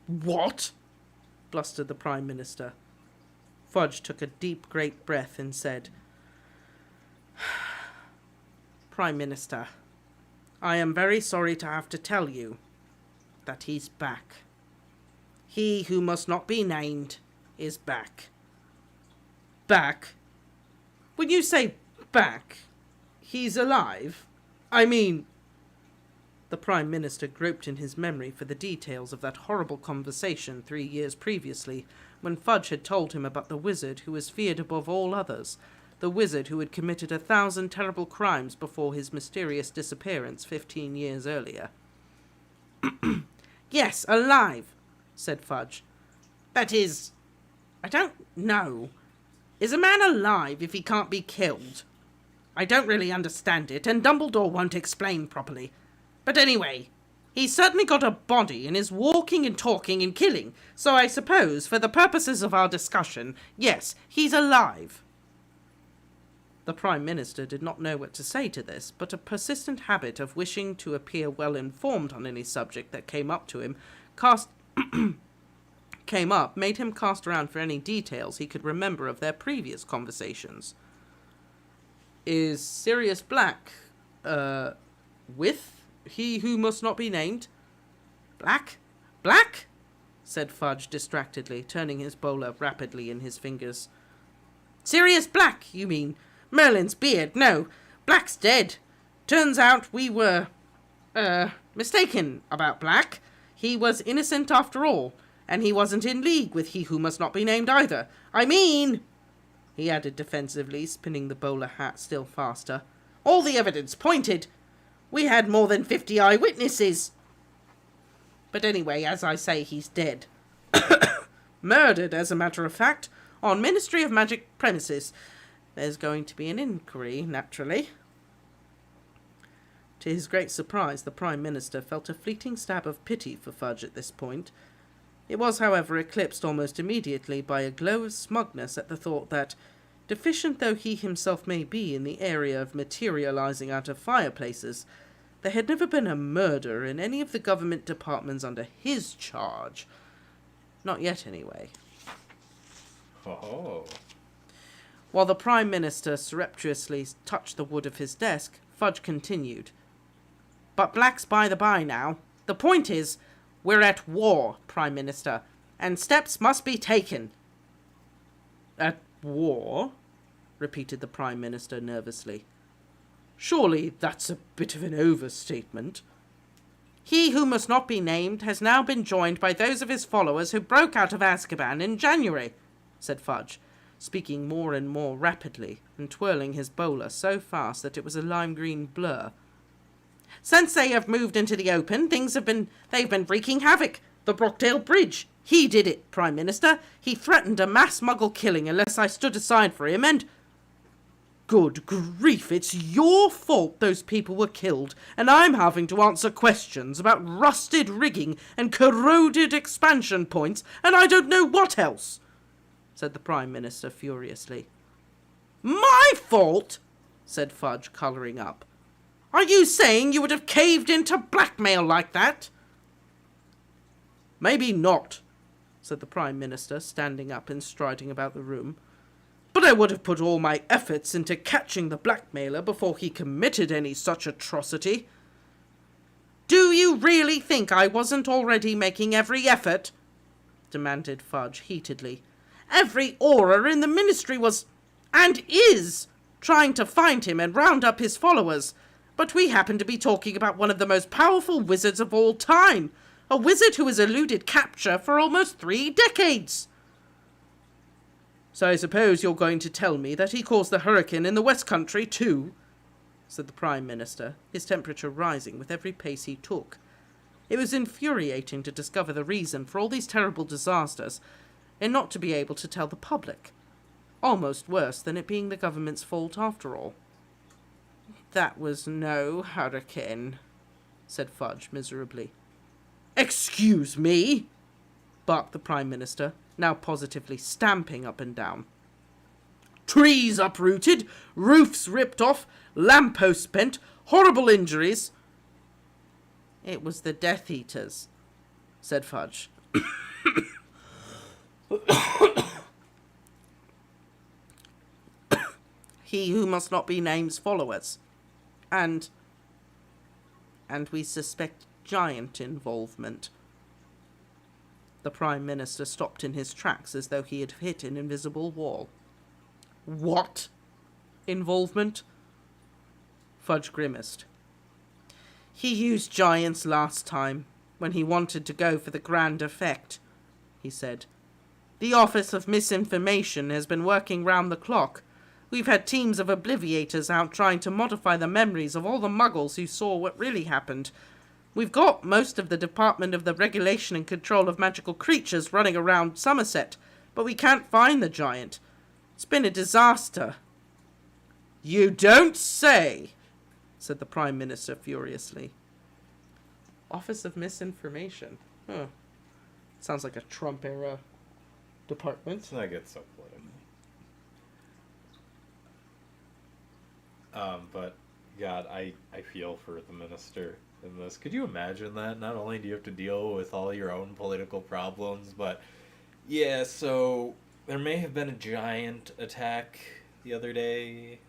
What?" blustered the Prime Minister. Fudge took a deep, great breath and said, "Prime Minister, I am very sorry to have to tell you that he's back. He who must not be named is back." "Back? When you say back, he's alive? I mean..." The Prime Minister groped in his memory for the details of that horrible conversation 3 years previously, when Fudge had told him about the wizard who was feared above all others, the wizard who had committed 1,000 terrible crimes before his mysterious disappearance 15 years earlier. "Yes, alive," said Fudge. "That is... I don't know. Is a man alive if he can't be killed? I don't really understand it, and Dumbledore won't explain properly. But anyway, he's certainly got a body and is walking and talking and killing, so I suppose, for the purposes of our discussion, yes, he's alive." The Prime Minister did not know what to say to this, but a persistent habit of wishing to appear well-informed on any subject that came up made him cast around for any details he could remember of their previous conversations. "Is Sirius Black, with he who must not be named?" "Black? Black?" said Fudge distractedly, turning his bowler rapidly in his fingers. "Sirius Black, you mean? Merlin's beard? No, Black's dead. Turns out we were, mistaken about Black. He was innocent after all, and he wasn't in league with he who must not be named either. I mean," he added defensively, spinning the bowler hat still faster, "all the evidence pointed. We had more than 50 eyewitnesses. But anyway, as I say, he's dead. Murdered, as a matter of fact, on Ministry of Magic premises. There's going to be an inquiry, naturally. To his great surprise, the Prime Minister felt a fleeting stab of pity for Fudge at this point. It was, however, eclipsed almost immediately by a glow of smugness at the thought that, deficient though he himself may be in the area of materializing out of fireplaces, there had never been a murder in any of the government departments under his charge. Not yet, anyway. Oh. While the Prime Minister surreptitiously touched the wood of his desk, Fudge continued. But black's by the by now. The point is, we're at war, Prime Minister, and steps must be taken. At war? Repeated the Prime Minister nervously. Surely that's a bit of an overstatement. He who must not be named has now been joined by those of his followers who broke out of Azkaban in January, said Fudge, speaking more and more rapidly and twirling his bowler so fast that it was a lime-green blur. Since they have moved into the open, they've been wreaking havoc. The Brockdale Bridge. He did it, Prime Minister. He threatened a mass Muggle killing unless I stood aside for him, and... Good grief, it's your fault those people were killed, and I'm having to answer questions about rusted rigging and corroded expansion points, and I don't know what else, said the Prime Minister furiously. My fault? Said Fudge, colouring up. Are you saying you would have caved into blackmail like that? Maybe not, said the Prime Minister, standing up and striding about the room. But I would have put all my efforts into catching the blackmailer before he committed any such atrocity. Do you really think I wasn't already making every effort? Demanded Fudge heatedly. Every aura in the Ministry was, and is, trying to find him and round up his followers. But we happen to be talking about one of the most powerful wizards of all time. A wizard who has eluded capture for almost 3 decades. So I suppose you're going to tell me that he caused the hurricane in the West Country too, said the Prime Minister, his temperature rising with every pace he took. It was infuriating to discover the reason for all these terrible disasters, and not to be able to tell the public. Almost worse than it being the government's fault after all. That was no hurricane, said Fudge miserably. Excuse me, barked the Prime Minister, now positively stamping up and down. Trees uprooted, roofs ripped off, lampposts bent, horrible injuries. It was the Death Eaters, said Fudge. He who must not be named's followers. And we suspect giant involvement. The Prime Minister stopped in his tracks as though he had hit an invisible wall. What involvement? Fudge grimaced. He used giants last time, when he wanted to go for the grand effect, he said. The Office of Misinformation has been working round the clock. We've had teams of obliviators out trying to modify the memories of all the muggles who saw what really happened. We've got most of the Department of the Regulation and Control of Magical Creatures running around Somerset, but we can't find the giant. It's been a disaster. You don't say, said the Prime Minister furiously. Office of Misinformation. Huh. Sounds like a Trump-era department. Let's not get so political. But, God, I feel for the minister in this. Could you imagine that? Not only do you have to deal with all your own political problems, but, yeah, so there may have been a giant attack the other day.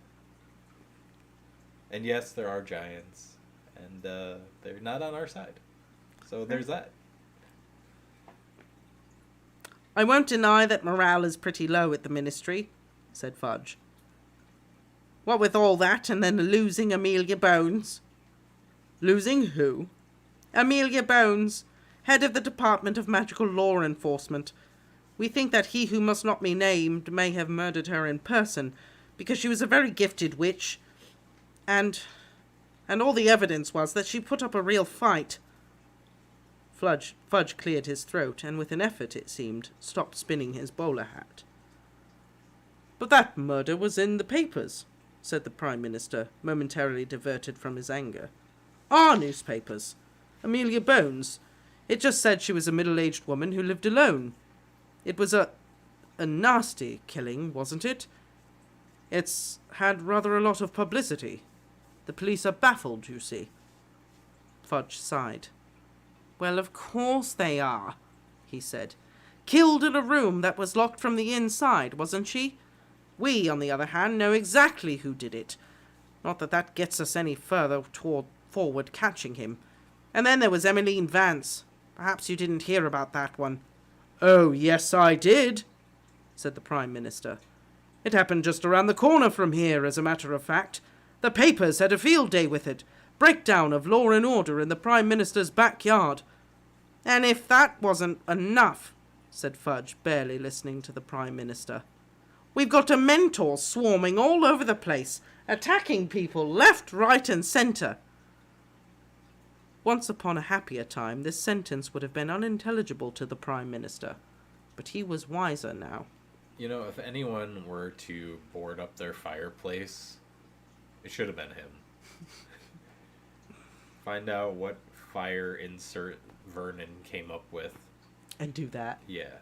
And yes, there are giants. And they're not on our side. So there's that. I won't deny that morale is pretty low at the Ministry, said Fudge. What with all that and then losing Amelia Bones? Losing who? Amelia Bones, head of the Department of Magical Law Enforcement. We think that he who must not be named may have murdered her in person, because she was a very gifted witch, and all the evidence was that she put up a real fight. Fudge cleared his throat, and with an effort, it seemed, stopped spinning his bowler hat. But that murder was in the papers, said the Prime Minister, momentarily diverted from his anger. Our newspapers. Amelia Bones. It just said she was a middle-aged woman who lived alone. It was a nasty killing, wasn't it? It's had rather a lot of publicity. The police are baffled, you see. Fudge sighed. Well, of course they are, he said. Killed in a room that was locked from the inside, wasn't she? We, on the other hand, know exactly who did it. Not that that gets us any further forward catching him. And then there was Emmeline Vance. Perhaps you didn't hear about that one. Oh, yes, I did, said the Prime Minister. It happened just around the corner from here, as a matter of fact. The papers had a field day with it. Breakdown of law and order in the Prime Minister's backyard. And if that wasn't enough, said Fudge, barely listening to the Prime Minister, we've got Dementors swarming all over the place, attacking people left, right and centre. Once upon a happier time, this sentence would have been unintelligible to the Prime Minister, but he was wiser now. You know, if anyone were to board up their fireplace, it should have been him. Find out what fire insert Vernon came up with. And do that. Yeah.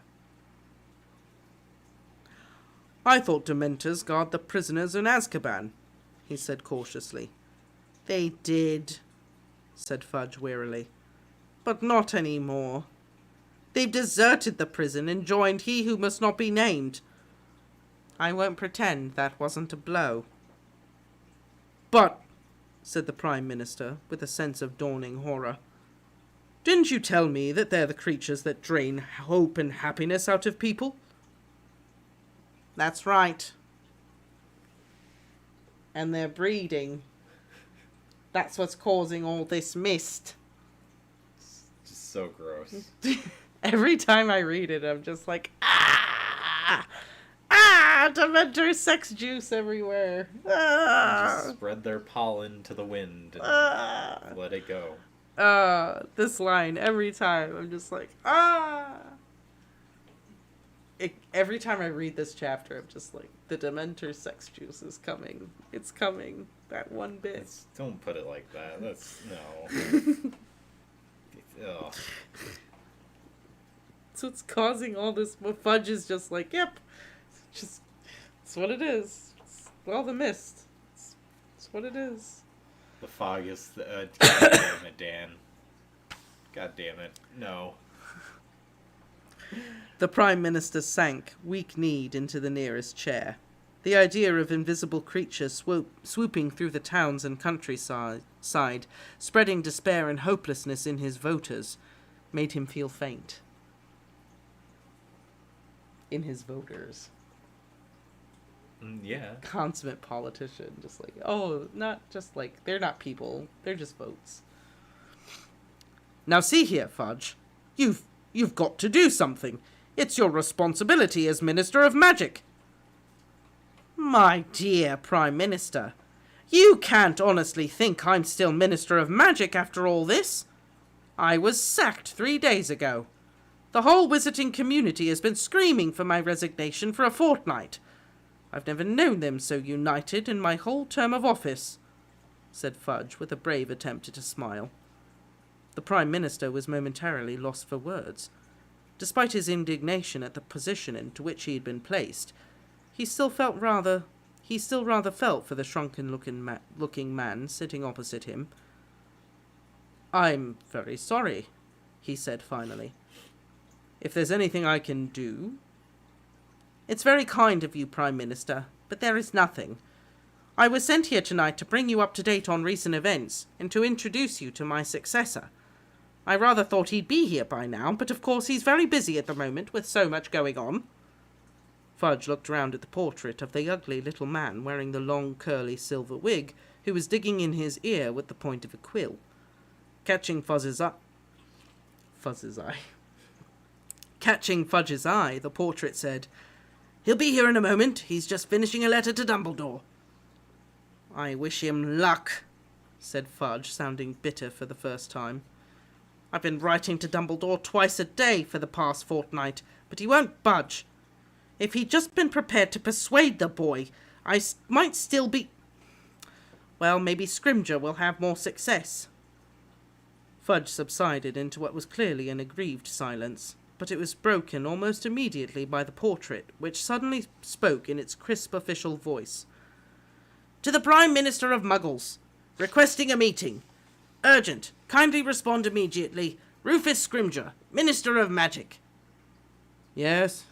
I thought Dementors guard the prisoners in Azkaban, he said cautiously. They did, said Fudge wearily. But not any more. They've deserted the prison and joined he who must not be named. I won't pretend that wasn't a blow. But, said the Prime Minister, with a sense of dawning horror, didn't you tell me that they're the creatures that drain hope and happiness out of people? That's right. And they're breeding. That's what's causing all this mist. It's just so gross. Every time I read it, I'm just like, Dementor sex juice everywhere. Just spread their pollen to the wind and let it go. This line, every time, I'm just like, every time I read this chapter, I'm just like, the Dementor sex juice is coming. It's coming. That one bit. Don't put it like that. That's, no. Ugh. So it's causing all this. Fudge is just like, yep. It's what it is. It's all the mist. It's what it is. The fog is God damn it, Dan. God damn it. No. The Prime Minister sank, weak-kneed, into the nearest chair. The idea of invisible creatures swooping through the towns and countryside, spreading despair and hopelessness in his voters, made him feel faint. In his voters. Yeah. Consummate politician, just like, oh, not just like, they're not people, they're just votes. Now see here, Fudge, you've got to do something. It's your responsibility as Minister of Magic. My dear Prime Minister, you can't honestly think I'm still Minister of Magic after all this. I was sacked 3 days ago. The whole wizarding community has been screaming for my resignation for a fortnight. I've never known them so united in my whole term of office, said Fudge with a brave attempt at a smile. The Prime Minister was momentarily lost for words. Despite his indignation at the position into which he had been placed, he still rather felt for the shrunken-looking man sitting opposite him. I'm very sorry, he said finally. If there's anything I can do... It's very kind of you, Prime Minister, but there is nothing. I was sent here tonight to bring you up to date on recent events and to introduce you to my successor. I rather thought he'd be here by now, but of course he's very busy at the moment with so much going on. Fudge looked round at the portrait of the ugly little man wearing the long curly silver wig who was digging in his ear with the point of a quill. Catching Fudge's eye, the portrait said, "He'll be here in a moment. He's just finishing a letter to Dumbledore." "I wish him luck," said Fudge, sounding bitter for the first time. "I've been writing to Dumbledore twice a day for the past fortnight, but he won't budge. If he'd just been prepared to persuade the boy, might still be... Well, maybe Scrimger will have more success. Fudge subsided into what was clearly an aggrieved silence, but it was broken almost immediately by the portrait, which suddenly spoke in its crisp official voice. To the Prime Minister of Muggles, requesting a meeting. Urgent. Kindly respond immediately. Rufus Scrimger, Minister of Magic. Yes,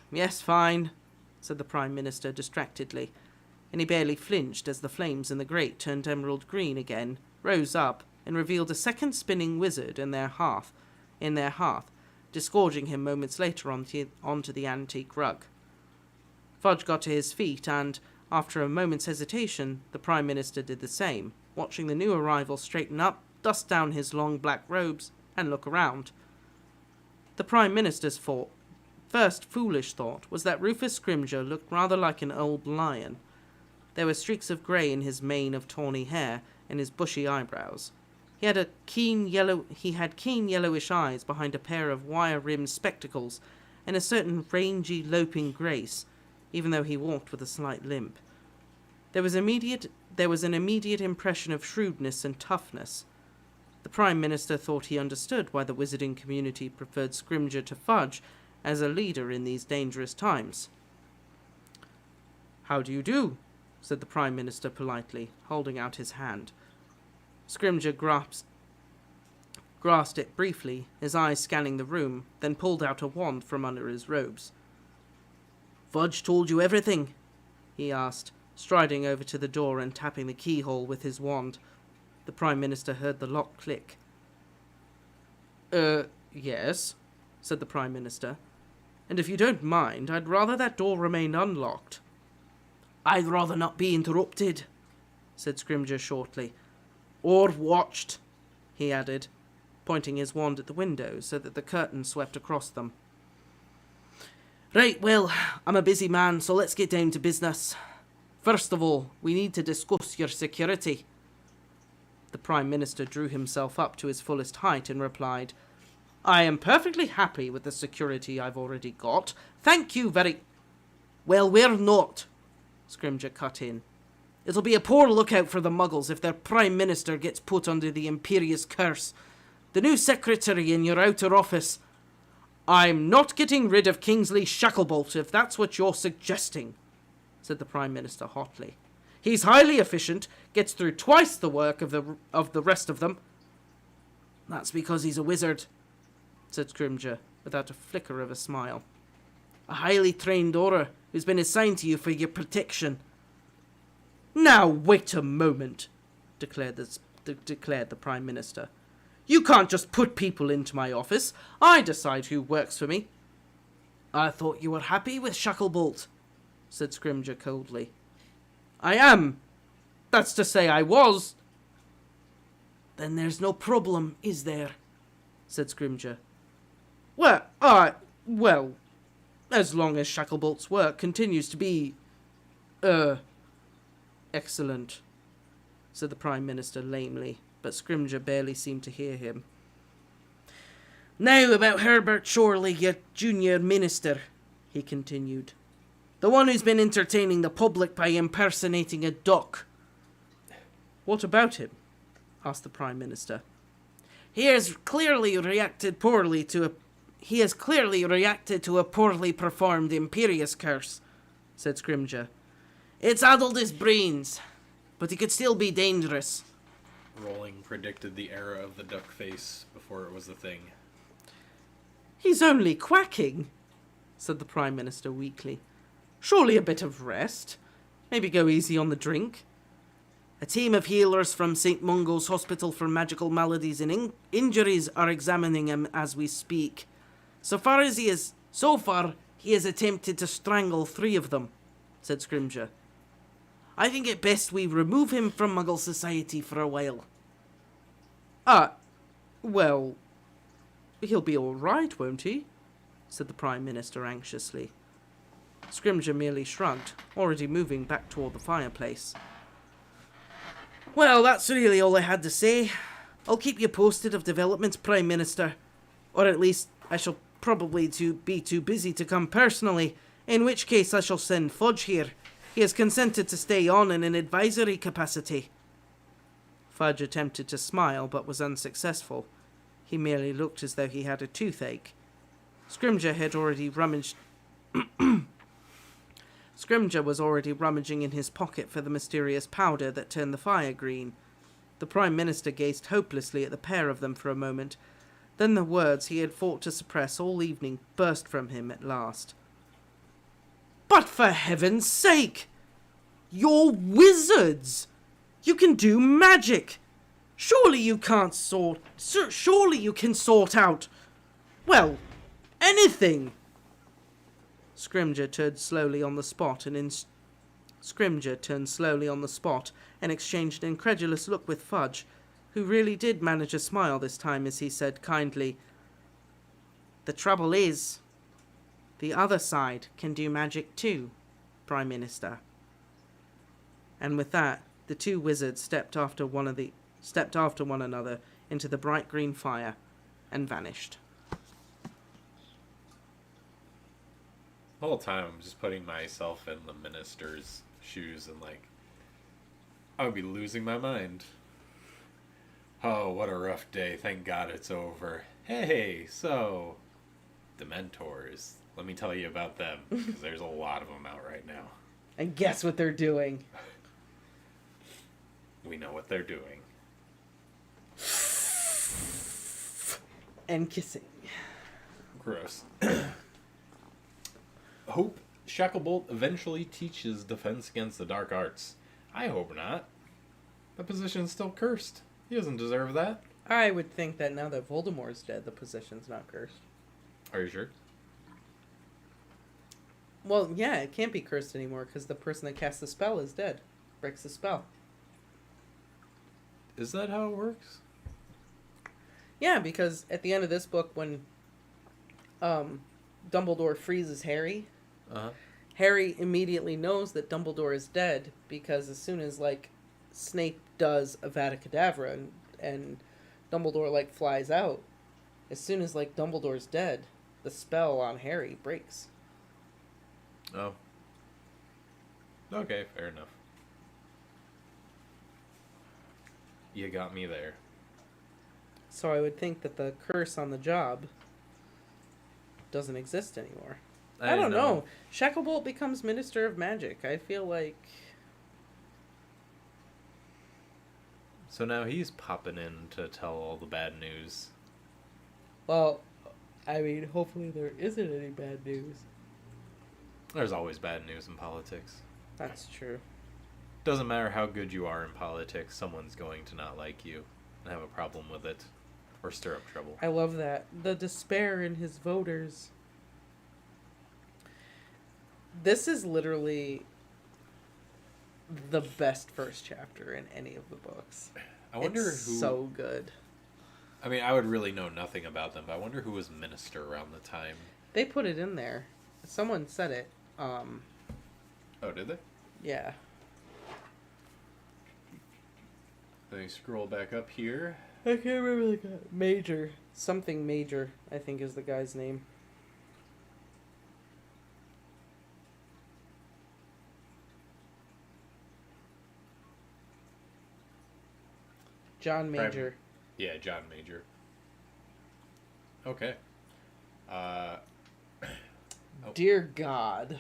fine, said the Prime Minister distractedly, and he barely flinched as the flames in the grate turned emerald green again, rose up, and revealed a second spinning wizard in their hearth, disgorging him moments later onto the antique rug. Fudge got to his feet, and, after a moment's hesitation, the Prime Minister did the same, watching the new arrival straighten up, dust down his long black robes, and look around. The Prime Minister's first foolish thought was that Rufus Scrimger looked rather like an old lion. There were streaks of grey in his mane of tawny hair and his bushy eyebrows. He had keen yellowish eyes behind a pair of wire-rimmed spectacles, and a certain rangy, loping grace, even though he walked with a slight limp. There was an immediate impression of shrewdness and toughness. The Prime Minister thought he understood why the wizarding community preferred Scrimger to Fudge as a leader in these dangerous times. How do you do? Said the Prime Minister politely, holding out his hand. Scrimger grasped it briefly, his eyes scanning the room, then pulled out a wand from under his robes. Fudge told you everything? He asked, striding over to the door and tapping the keyhole with his wand. The Prime Minister heard the lock click. Yes, said the Prime Minister. And if you don't mind, I'd rather that door remained unlocked. I'd rather not be interrupted, said Scrimger shortly. Or watched, he added, pointing his wand at the window so that the curtain swept across them. Right, well, I'm a busy man, so let's get down to business. First of all, we need to discuss your security. The Prime Minister drew himself up to his fullest height and replied, I am perfectly happy with the security I've already got. Thank you very... Well, we're not, Scrimger cut in. It'll be a poor lookout for the Muggles if their Prime Minister gets put under the Imperious curse. The new secretary in your outer office... I'm not getting rid of Kingsley Shacklebolt if that's what you're suggesting, said the Prime Minister hotly. He's highly efficient, gets through twice the work of the rest of them. That's because he's a wizard, said Scrimger, without a flicker of a smile. A highly trained aura who's been assigned to you for your protection. Now wait a moment, declared the Prime Minister. You can't just put people into my office. I decide who works for me. I thought you were happy with Shacklebolt, said Scrimger coldly. I am. That's to say I was. Then there's no problem, is there? Said Scrimger. Well, as long as Shacklebolt's work continues to be, excellent, said the Prime Minister lamely, but Scrimger barely seemed to hear him. Now about Herbert Chorley, your junior minister, he continued. The one who's been entertaining the public by impersonating a duck. What about him? Asked the Prime Minister. He has clearly reacted to a poorly performed Imperious curse, said Scrimger. It's addled his brains, but he could still be dangerous. Rowling predicted the era of the duck face before it was a thing. He's only quacking, said the Prime Minister weakly. Surely a bit of rest. Maybe go easy on the drink. A team of healers from St. Mungo's Hospital for Magical Maladies and Injuries are examining him as we speak. So far, he has attempted to strangle 3 of them, said Scrimger. I think it best we remove him from Muggle society for a while. Well, he'll be all right, won't he? Said the Prime Minister anxiously. Scrimger merely shrugged, already moving back toward the fireplace. Well, that's really all I had to say. I'll keep you posted of developments, Prime Minister. Or at least I shall probably be too busy to come personally, In which case I shall send Fudge here. He has consented to stay on in an advisory capacity. Fudge attempted to smile, but was unsuccessful. He merely looked as though he had a toothache. Scrimger was already rummaging in his pocket for the mysterious powder that turned the fire green. The Prime Minister gazed hopelessly at the pair of them for a moment. Then the words he had fought to suppress all evening burst from him at last. "But for heaven's sake! You're wizards! You can do magic! Surely you can sort out, well, anything!" Scrimger turned slowly on the spot and exchanged an incredulous look with Fudge, who really did manage a smile this time as he said kindly, "The trouble is, the other side can do magic too, Prime Minister." And with that, the two wizards stepped after one another into the bright green fire and vanished. The whole time I'm just putting myself in the minister's shoes and like, I would be losing my mind. Oh, what a rough day. Thank God it's over. Hey, so, Dementors. Let me tell you about them, because there's a lot of them out right now. And guess what they're doing? We know what they're doing. And kissing. Gross. Hope Shacklebolt eventually teaches defense against the dark arts. I hope not. The position's still cursed. He doesn't deserve that. I would think that now that Voldemort's dead, the position's not cursed. Are you sure? Well, yeah, it can't be cursed anymore because the person that casts the spell is dead. Breaks the spell. Is that how it works? Yeah, because at the end of this book, when Dumbledore freezes Harry, Harry immediately knows that Dumbledore is dead because as soon as, like, Snape does Avada Kedavra and Dumbledore, like, flies out, as soon as, like, Dumbledore's dead, the spell on Harry breaks. Oh. Okay, fair enough. You got me there. So I would think that the curse on the job doesn't exist anymore. I don't know. Shacklebolt becomes Minister of Magic. I feel like... So now he's popping in to tell all the bad news. Well, I mean, hopefully there isn't any bad news. There's always bad news in politics. That's true. Doesn't matter how good you are in politics, someone's going to not like you and have a problem with it or stir up trouble. I love that. The despair in his voters. This is literally the best first chapter in any of the books. I wonder it's who... so good. I mean, I would really know nothing about them, but I wonder who was minister around the time. They put it in there. Someone said it. Oh, did they? Yeah. Let me scroll back up here. I can't remember the guy. Major. Something Major, I think is the guy's name. John Major. Yeah, John Major. Okay. Oh. Dear God.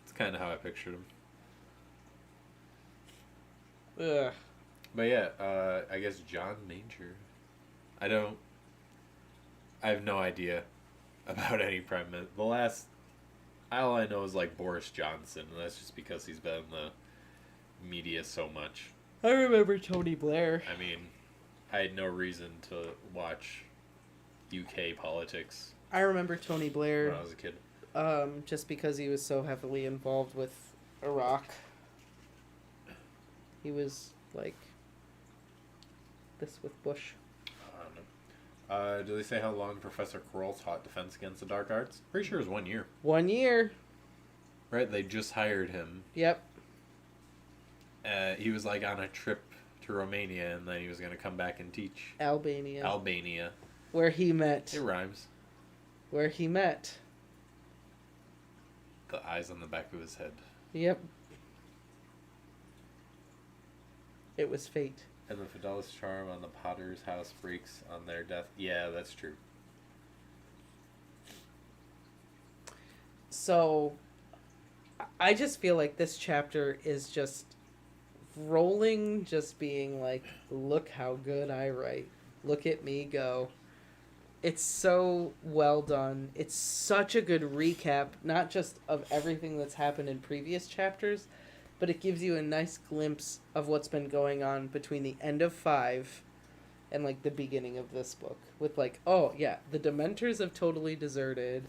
It's kind of how I pictured him. Ugh. But yeah, I guess John Major. I have no idea about any prime minister. All I know is like Boris Johnson, and that's just because he's been in the media so much. I remember Tony Blair. I mean, I had no reason to watch UK politics. I remember Tony Blair. When I was a kid. Just because he was so heavily involved with Iraq. He was like this with Bush. I don't know. Do they say how long Professor Quirrell taught Defense Against the Dark Arts? Pretty sure it was 1 year. 1 year. Right? They just hired him. Yep. He was like on a trip to Romania, and then he was going to come back and teach. Albania. Where he met. It rhymes. Where he met The eyes on the back of his head. Yep. It was fate. And the Fidelis charm on the Potter's house breaks on their death. Yeah, that's true. So, I just feel like this chapter is just rolling, just being like, look how good I write. Look at me go. It's so well done. It's such a good recap, not just of everything that's happened in previous chapters, but it gives you a nice glimpse of what's been going on between the end of 5 and like the beginning of this book. With like, oh yeah, the Dementors have totally deserted.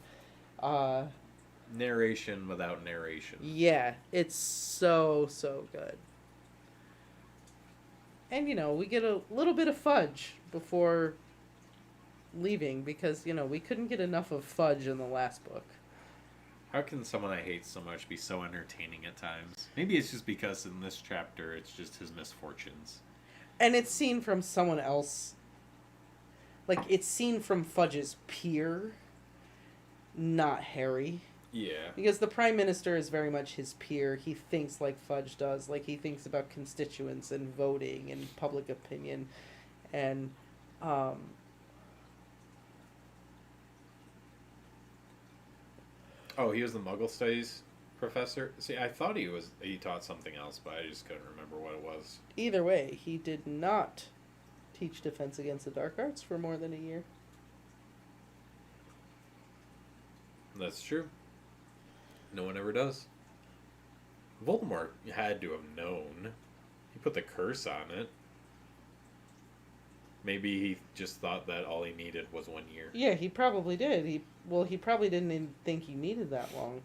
Narration without narration. Yeah, it's so good. And you know, we get a little bit of fudge before leaving because, you know, we couldn't get enough of fudge in the last book. How can someone I hate so much be so entertaining at times? Maybe it's just because in this chapter it's just his misfortunes. And it's seen from someone else. Like, it's seen from Fudge's peer, not Harry. Yeah. Because the Prime Minister is very much his peer. He thinks like Fudge does. Like, he thinks about constituents and voting and public opinion. And, Oh, he was the Muggle Studies professor? See, I thought he taught something else, but I just couldn't remember what it was. either way, he did not teach Defense Against the Dark Arts for more than a year. That's true. No one ever does. Voldemort had to have known. He put the curse on it. Maybe he just thought that all he needed was 1 year. Yeah, he probably did. He probably didn't even think he needed that long.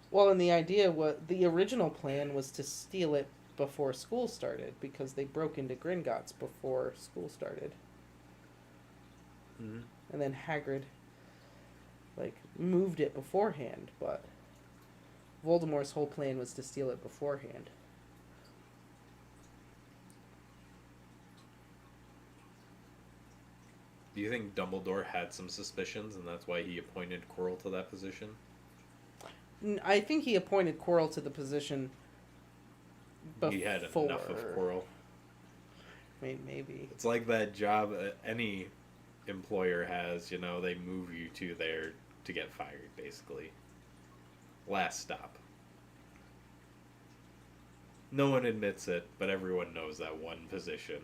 Well, and the original plan was to steal it before school started because they broke into Gringotts before school started. Mm-hmm. And then Hagrid, moved it beforehand, but Voldemort's whole plan was to steal it beforehand. Do you think Dumbledore had some suspicions and that's why he appointed Quirrell to that position? I think he appointed Quirrell to the position before. He had enough of Quirrell. I mean, maybe. It's like that job any employer has, they move you to there to get fired, basically. Last stop. No one admits it, but everyone knows that one position.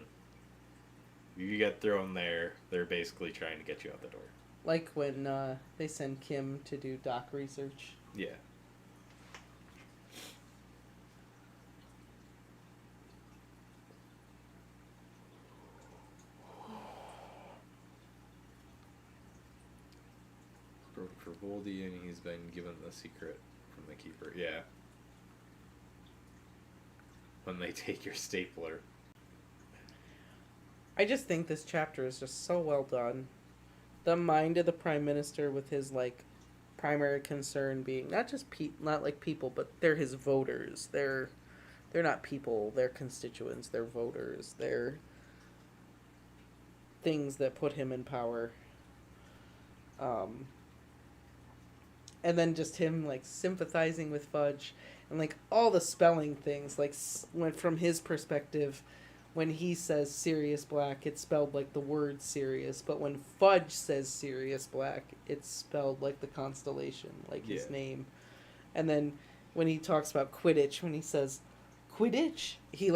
You get thrown there, they're basically trying to get you out the door. Like when they send Kim to do doc research. Yeah. Broken for Voldy, and he's been given the secret from the keeper. Yeah. When they take your stapler. I just think this chapter is just so well done. The mind of the Prime Minister with his, primary concern being not just not people, but they're his voters. They're not people, they're constituents, they're voters, they're things that put him in power. And then just him, sympathizing with Fudge, and, all the spelling things, went from his perspective. When he says Sirius Black, it's spelled like the word Sirius, but when Fudge says Sirius Black, it's spelled like the constellation, his name. And then when he talks about Quidditch, when he says Quidditch, he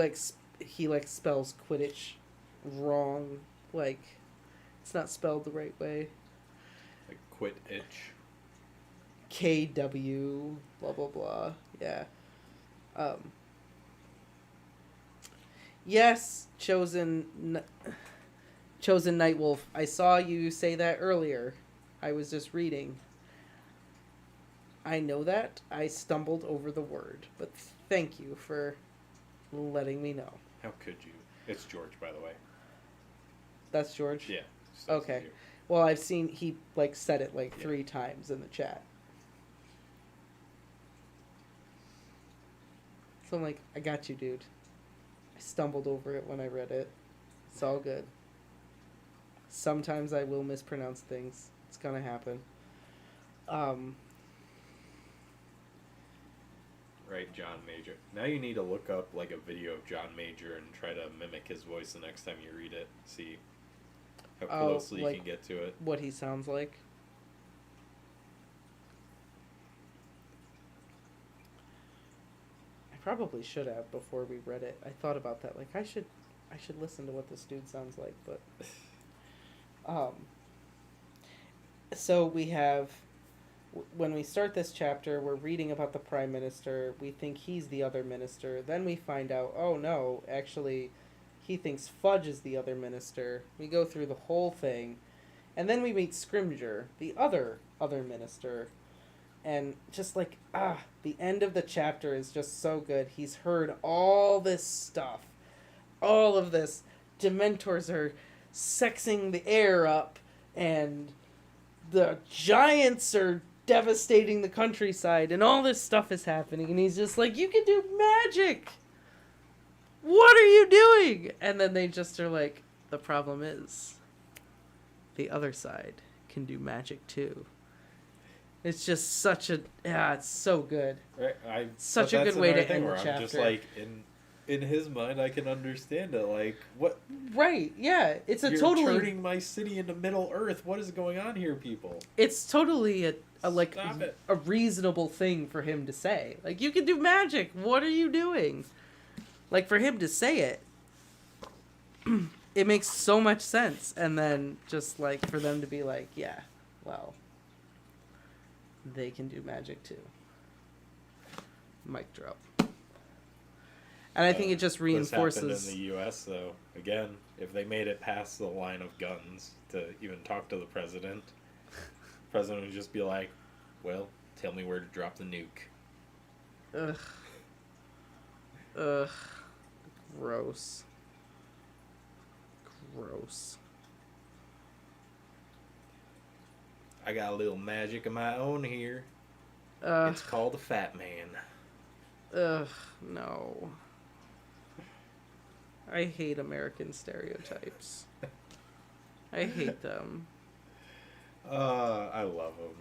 spells Quidditch wrong, it's not spelled the right way. Like quit itch. KW, blah blah blah. Yeah. Yes, Chosen Nightwolf. I saw you say that earlier. I was just reading. I know that. I stumbled over the word, but thank you for letting me know. How could you? It's George, by the way. That's George? Yeah. Okay. Well, I've seen he said it 3 times in the chat. So I'm like, I got you, dude. I stumbled over it when I read it. It's all good. Sometimes I will mispronounce things. It's gonna happen. write John Major. Now you need to look up like a video of John Major and try to mimic his voice the next time you read it. See how closely you can get to it. What he sounds like. I probably should have before we read it. I thought about that. Like I should listen to what this dude sounds like, but so we have, when we start this chapter, we're reading about the prime minister. We think he's the other minister. Then we find out, oh no, actually, he thinks Fudge is the other minister. We go through the whole thing. And then we meet Scrimgeour, the other minister. And just like, the end of the chapter is just so good. He's heard all this stuff. All of this. Dementors are sexing the air up. And the giants are devastating the countryside. And all this stuff is happening. And he's just like, you can do magic! What are you doing? And then they just are like, the problem is, the other side can do magic too. It's just such a, it's so good. Right, such a good way to end the chapter. I'm just like, in his mind, I can understand it. Like, what? Right, yeah. It's a You're totally... turning my city into Middle Earth. What is going on here, people? It's totally a Stop it. reasonable thing for him to say. Like, you can do magic. What are you doing? Like, for him to say it, it makes so much sense. And then just, like, for them to be like, yeah, well, they can do magic too. Mic drop. And I think it just reinforces... This happened in the U.S., though. Again, if they made it past the line of guns to even talk to the president would just be like, well, tell me where to drop the nuke. Ugh. Gross. Gross. I got a little magic of my own here. It's called the Fat Man. Ugh, no. I hate American stereotypes. I hate them. I love them.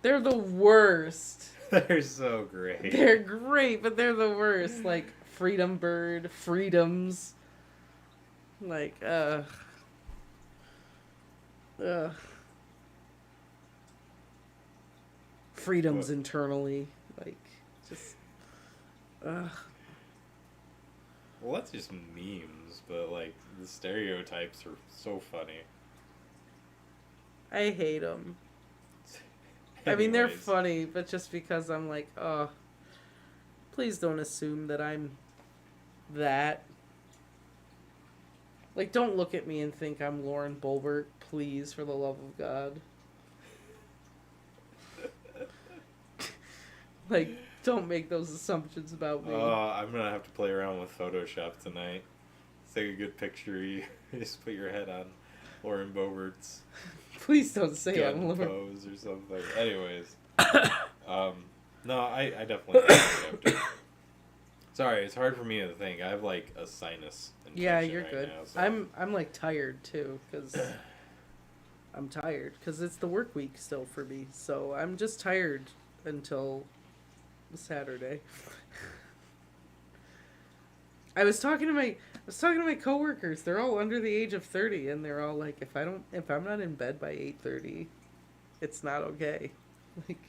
They're the worst. They're so great. They're great, but they're the worst. Like, Freedom Bird, Freedoms. Like, ugh. Freedoms What? Internally. Like, just, ugh. Well, that's just memes, but, like, the stereotypes are so funny. I hate them. I mean, they're funny, but just because I'm like, oh, please don't assume that I'm that. Like, don't look at me and think I'm Lauren Boebert, please, for the love of God. Like, don't make those assumptions about me. I'm gonna have to play around with Photoshop tonight. Take a good picture. You just put your head on Lauren Boebert's Please don't say gun I'm Lauren. pose or something. Anyways, no, I definitely have to. Sorry, it's hard for me to think. I have like a sinus infection. Yeah, you're right good. now, so. I'm like tired too, because I'm tired because it's the work week still for me. So I'm just tired until Saturday. I was talking to my coworkers. They're all under the age of 30, and they're all like, if I'm not in bed by 8:30, it's not okay. Like,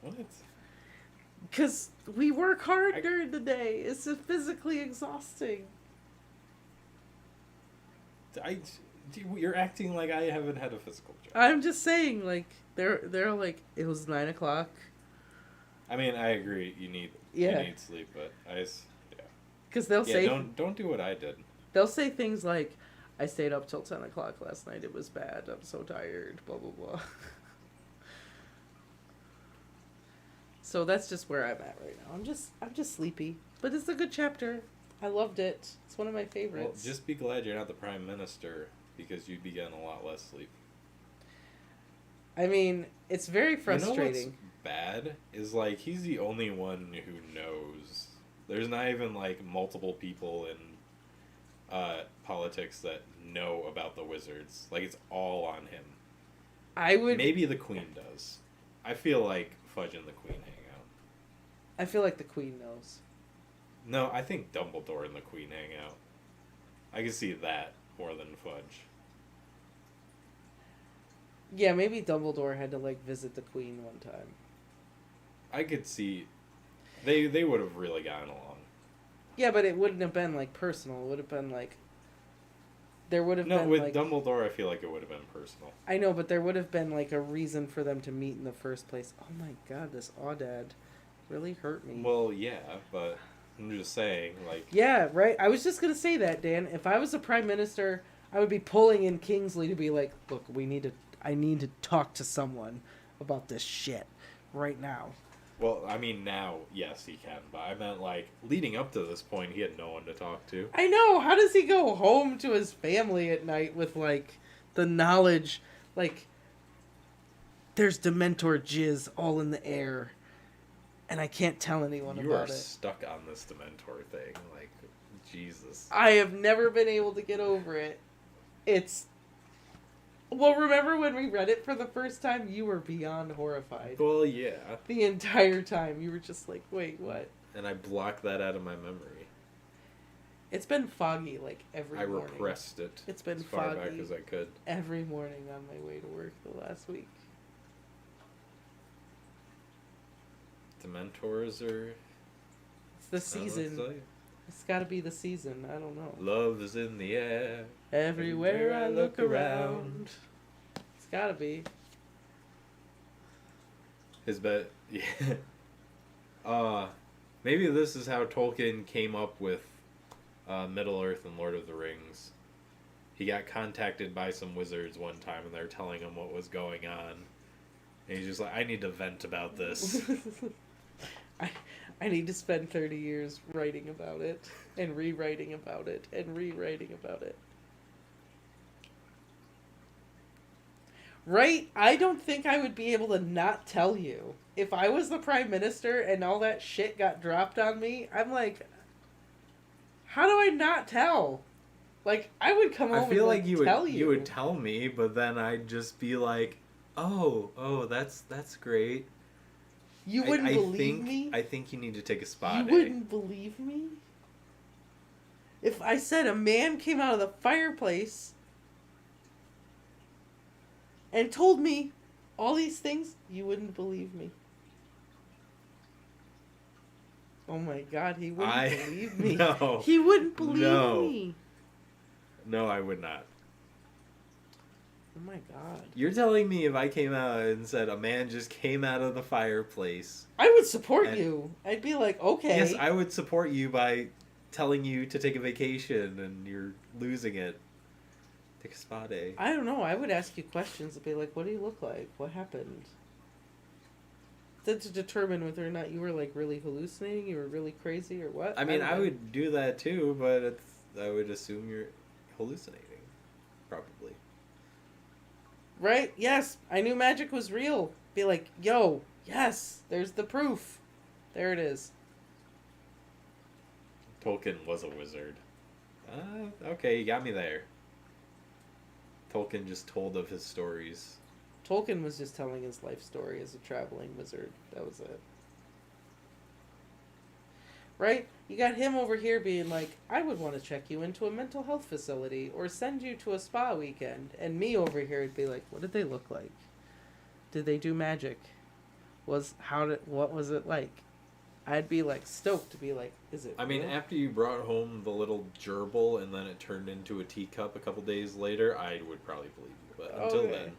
What? because we work hard during the day. It's just physically exhausting. You're acting like I haven't had a physical job. I'm just saying, like, they're like, it was 9 o'clock. I mean, I agree. You need sleep, but Because they'll say don't do what I did. they'll say things like, I stayed up till 10 o'clock last night. It was bad. I'm so tired. Blah blah blah. So that's just where I'm at right now. I'm just sleepy, but it's a good chapter. I loved it. It's one of my favorites. Well, just be glad you're not the prime minister, because you'd be getting a lot less sleep. I mean, it's very frustrating. You know what's bad is, like, he's the only one who knows. There's not even like multiple people in politics that know about the wizards. Like, it's all on him. I would Maybe the Queen does. I feel like Fudge and the Queen hang out. I feel like the Queen knows. No, I think Dumbledore and the Queen hang out. I can see that more than Fudge. Yeah, maybe Dumbledore had to, like, visit the Queen one time. I could see... They would have really gotten along. Yeah, but it wouldn't have been, like, personal. It would have been, like... There would have been, No, with like... Dumbledore, I feel like it would have been personal. I know, but there would have been, like, a reason for them to meet in the first place. Oh my god, this Audad really hurt me. Well, yeah, but I'm just saying, like... Yeah, right? I was just gonna say that, Dan. If I was the Prime Minister, I would be pulling in Kingsley to be like, look, I need to talk to someone about this shit right now. Well, I mean, now, yes, he can, but I meant, like, leading up to this point, he had no one to talk to. I know. How does he go home to his family at night with, like, the knowledge, like, there's Dementor jizz all in the air, and I can't tell anyone You about are it. stuck on this Dementor thing, like, Jesus. I have never been able to get over it. It's... Well, remember when we read it for the first time? You were beyond horrified. Well, yeah. The entire time. You were just like, wait, what? And I blocked that out of my memory. It's been foggy, like, every I morning. repressed it It's been as far back foggy. as I could. Every morning on my way to work the last week. Dementors are... It's the I don't know what to season. tell you. It's gotta be the season. I don't know. Love is in the air. Everywhere I look around. It's gotta be. His bet... Yeah. Maybe this is how Tolkien came up with Middle-earth and Lord of the Rings. He got contacted by some wizards one time, and they were telling him what was going on. And he's just like, I need to vent about this. I need to spend 30 years writing about it, and rewriting about it, and rewriting about it. Right? I don't think I would be able to not tell you. If I was the Prime Minister and all that shit got dropped on me, I'm like, how do I not tell? Like, I would come home I feel and like you tell would you. you would tell me, but then I'd just be like, oh, that's great. You wouldn't I believe think, me? I think you need to take a spa You day. wouldn't believe me? If I said a man came out of the fireplace and told me all these things, you wouldn't believe me. Oh my god, he wouldn't believe me. No. He wouldn't believe No. me. No, I would not. Oh my god. You're telling me if I came out and said a man just came out of the fireplace. I would support And- you. I'd be like, okay. Yes, I would support you by telling you to take a vacation and you're losing it. Take a spa day. I don't know. I would ask you questions and be like, what do you look like? What happened? To determine whether or not you were, like, really hallucinating, you were really crazy, or what. I mean, don't I know. would do that too, but I would assume you're hallucinating. Probably. Right? Yes, I knew magic was real. Be like, yo, yes, there's the proof. There it is. Tolkien was a wizard. Okay, you got me there. Tolkien just told of his stories. Tolkien was just telling his life story as a traveling wizard. That was it. Right? You got him over here being like, I would want to check you into a mental health facility or send you to a spa weekend. And me over here would be like, what did they look like? Did they do magic? What was it like? I'd be like stoked to be like, is it I mean, real? after you brought home the little gerbil and then it turned into a teacup a couple days later, I would probably believe you. But until Okay. then,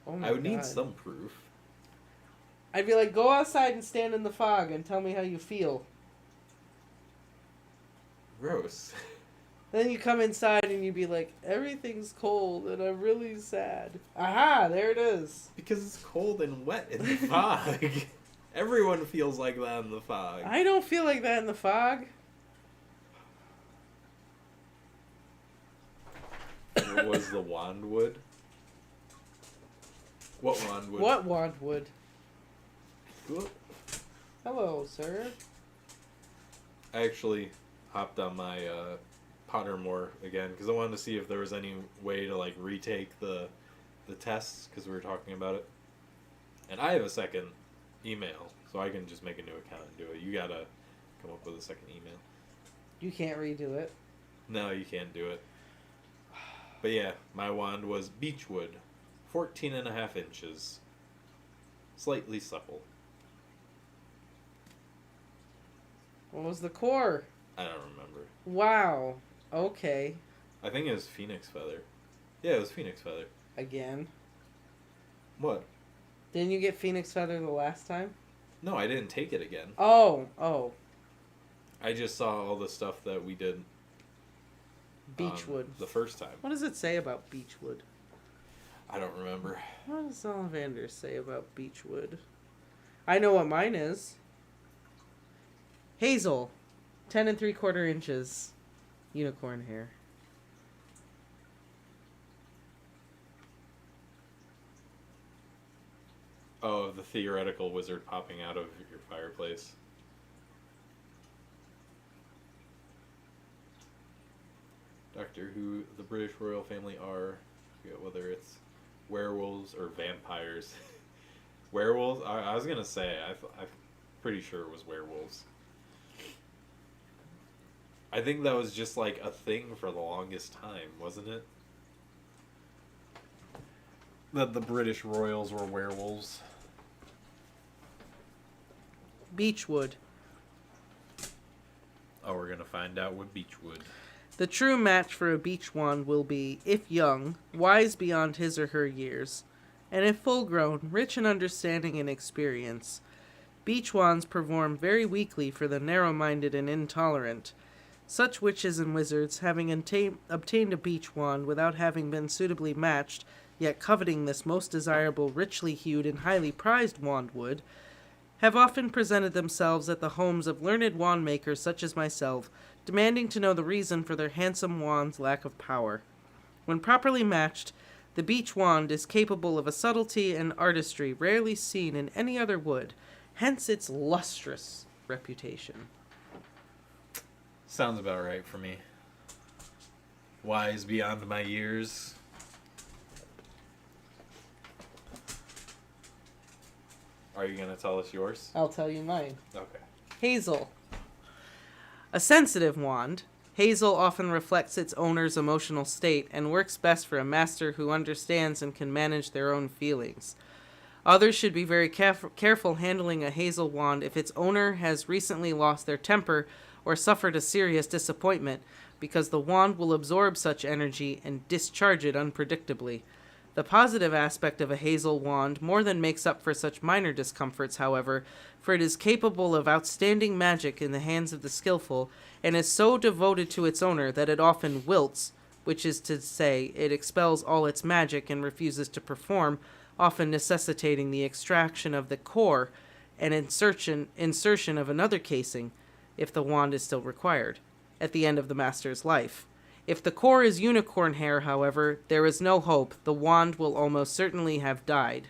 Oh my I would need God. some proof. I'd be like, go outside and stand in the fog and tell me how you feel. Gross. Then you come inside and you'd be like, everything's cold and I'm really sad. Aha, there it is. Because it's cold and wet in the fog. Everyone feels like that in the fog. I don't feel like that in the fog. What was the wand wood? What wand wood? What wandwood? Whoop. Hello, sir. I actually hopped on my Pottermore again because I wanted to see if there was any way to like retake the tests because we were talking about it. And I have a second email, So I can just make a new account and do it. You gotta come up with a second email. You can't redo it. No, you can't do it. But yeah, my wand was beechwood, 14.5 inches. Slightly supple. What was the core? I don't remember. Wow. Okay. I think it was phoenix feather. Yeah, it was phoenix feather. Again. What? Didn't you get phoenix feather the last time? No, I didn't take it again. Oh. I just saw all the stuff that we did. Beechwood. The first time. What does it say about beechwood? I don't remember. What does Ollivander say about beechwood? I know what mine is. Hazel, 10 3/4 inches, unicorn hair. Oh, the theoretical wizard popping out of your fireplace. Doctor Who, the British royal family are, I forget whether it's werewolves or vampires. Werewolves? I was gonna say, I'm pretty sure it was werewolves. I think that was just like a thing for the longest time, wasn't it? That the British royals were werewolves. Beechwood. Oh, we're gonna find out with beechwood. The true match for a beech wand will be, if young, wise beyond his or her years, and if full grown, rich in understanding and experience. Beech wands perform very weakly for the narrow-minded and intolerant. Such witches and wizards, having obtained a beech wand without having been suitably matched, yet coveting this most desirable, richly hued, and highly prized wand wood, have often presented themselves at the homes of learned wand makers such as myself, demanding to know the reason for their handsome wand's lack of power. When properly matched, the beech wand is capable of a subtlety and artistry rarely seen in any other wood, hence its lustrous reputation. Sounds about right for me. Wise beyond my years. Are you going to tell us yours? I'll tell you mine. Okay. Hazel. A sensitive wand, hazel often reflects its owner's emotional state and works best for a master who understands and can manage their own feelings. Others should be very careful handling a hazel wand if its owner has recently lost their temper or suffered a serious disappointment, because the wand will absorb such energy and discharge it unpredictably. The positive aspect of a hazel wand more than makes up for such minor discomforts, however, for it is capable of outstanding magic in the hands of the skillful, and is so devoted to its owner that it often wilts, which is to say, it expels all its magic and refuses to perform, often necessitating the extraction of the core and insertion of another casing, if the wand is still required, at the end of the master's life. If the core is unicorn hair, however, there is no hope. The wand will almost certainly have died.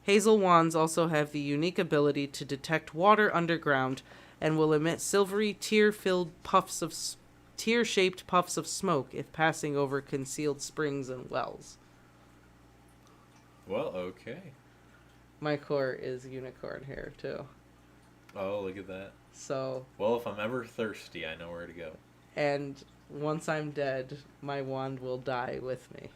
Hazel wands also have the unique ability to detect water underground and will emit silvery tear-shaped puffs of smoke if passing over concealed springs and wells. Well, okay. My core is unicorn hair, too. Oh, look at that. So... Well, if I'm ever thirsty, I know where to go. And once I'm dead, my wand will die with me.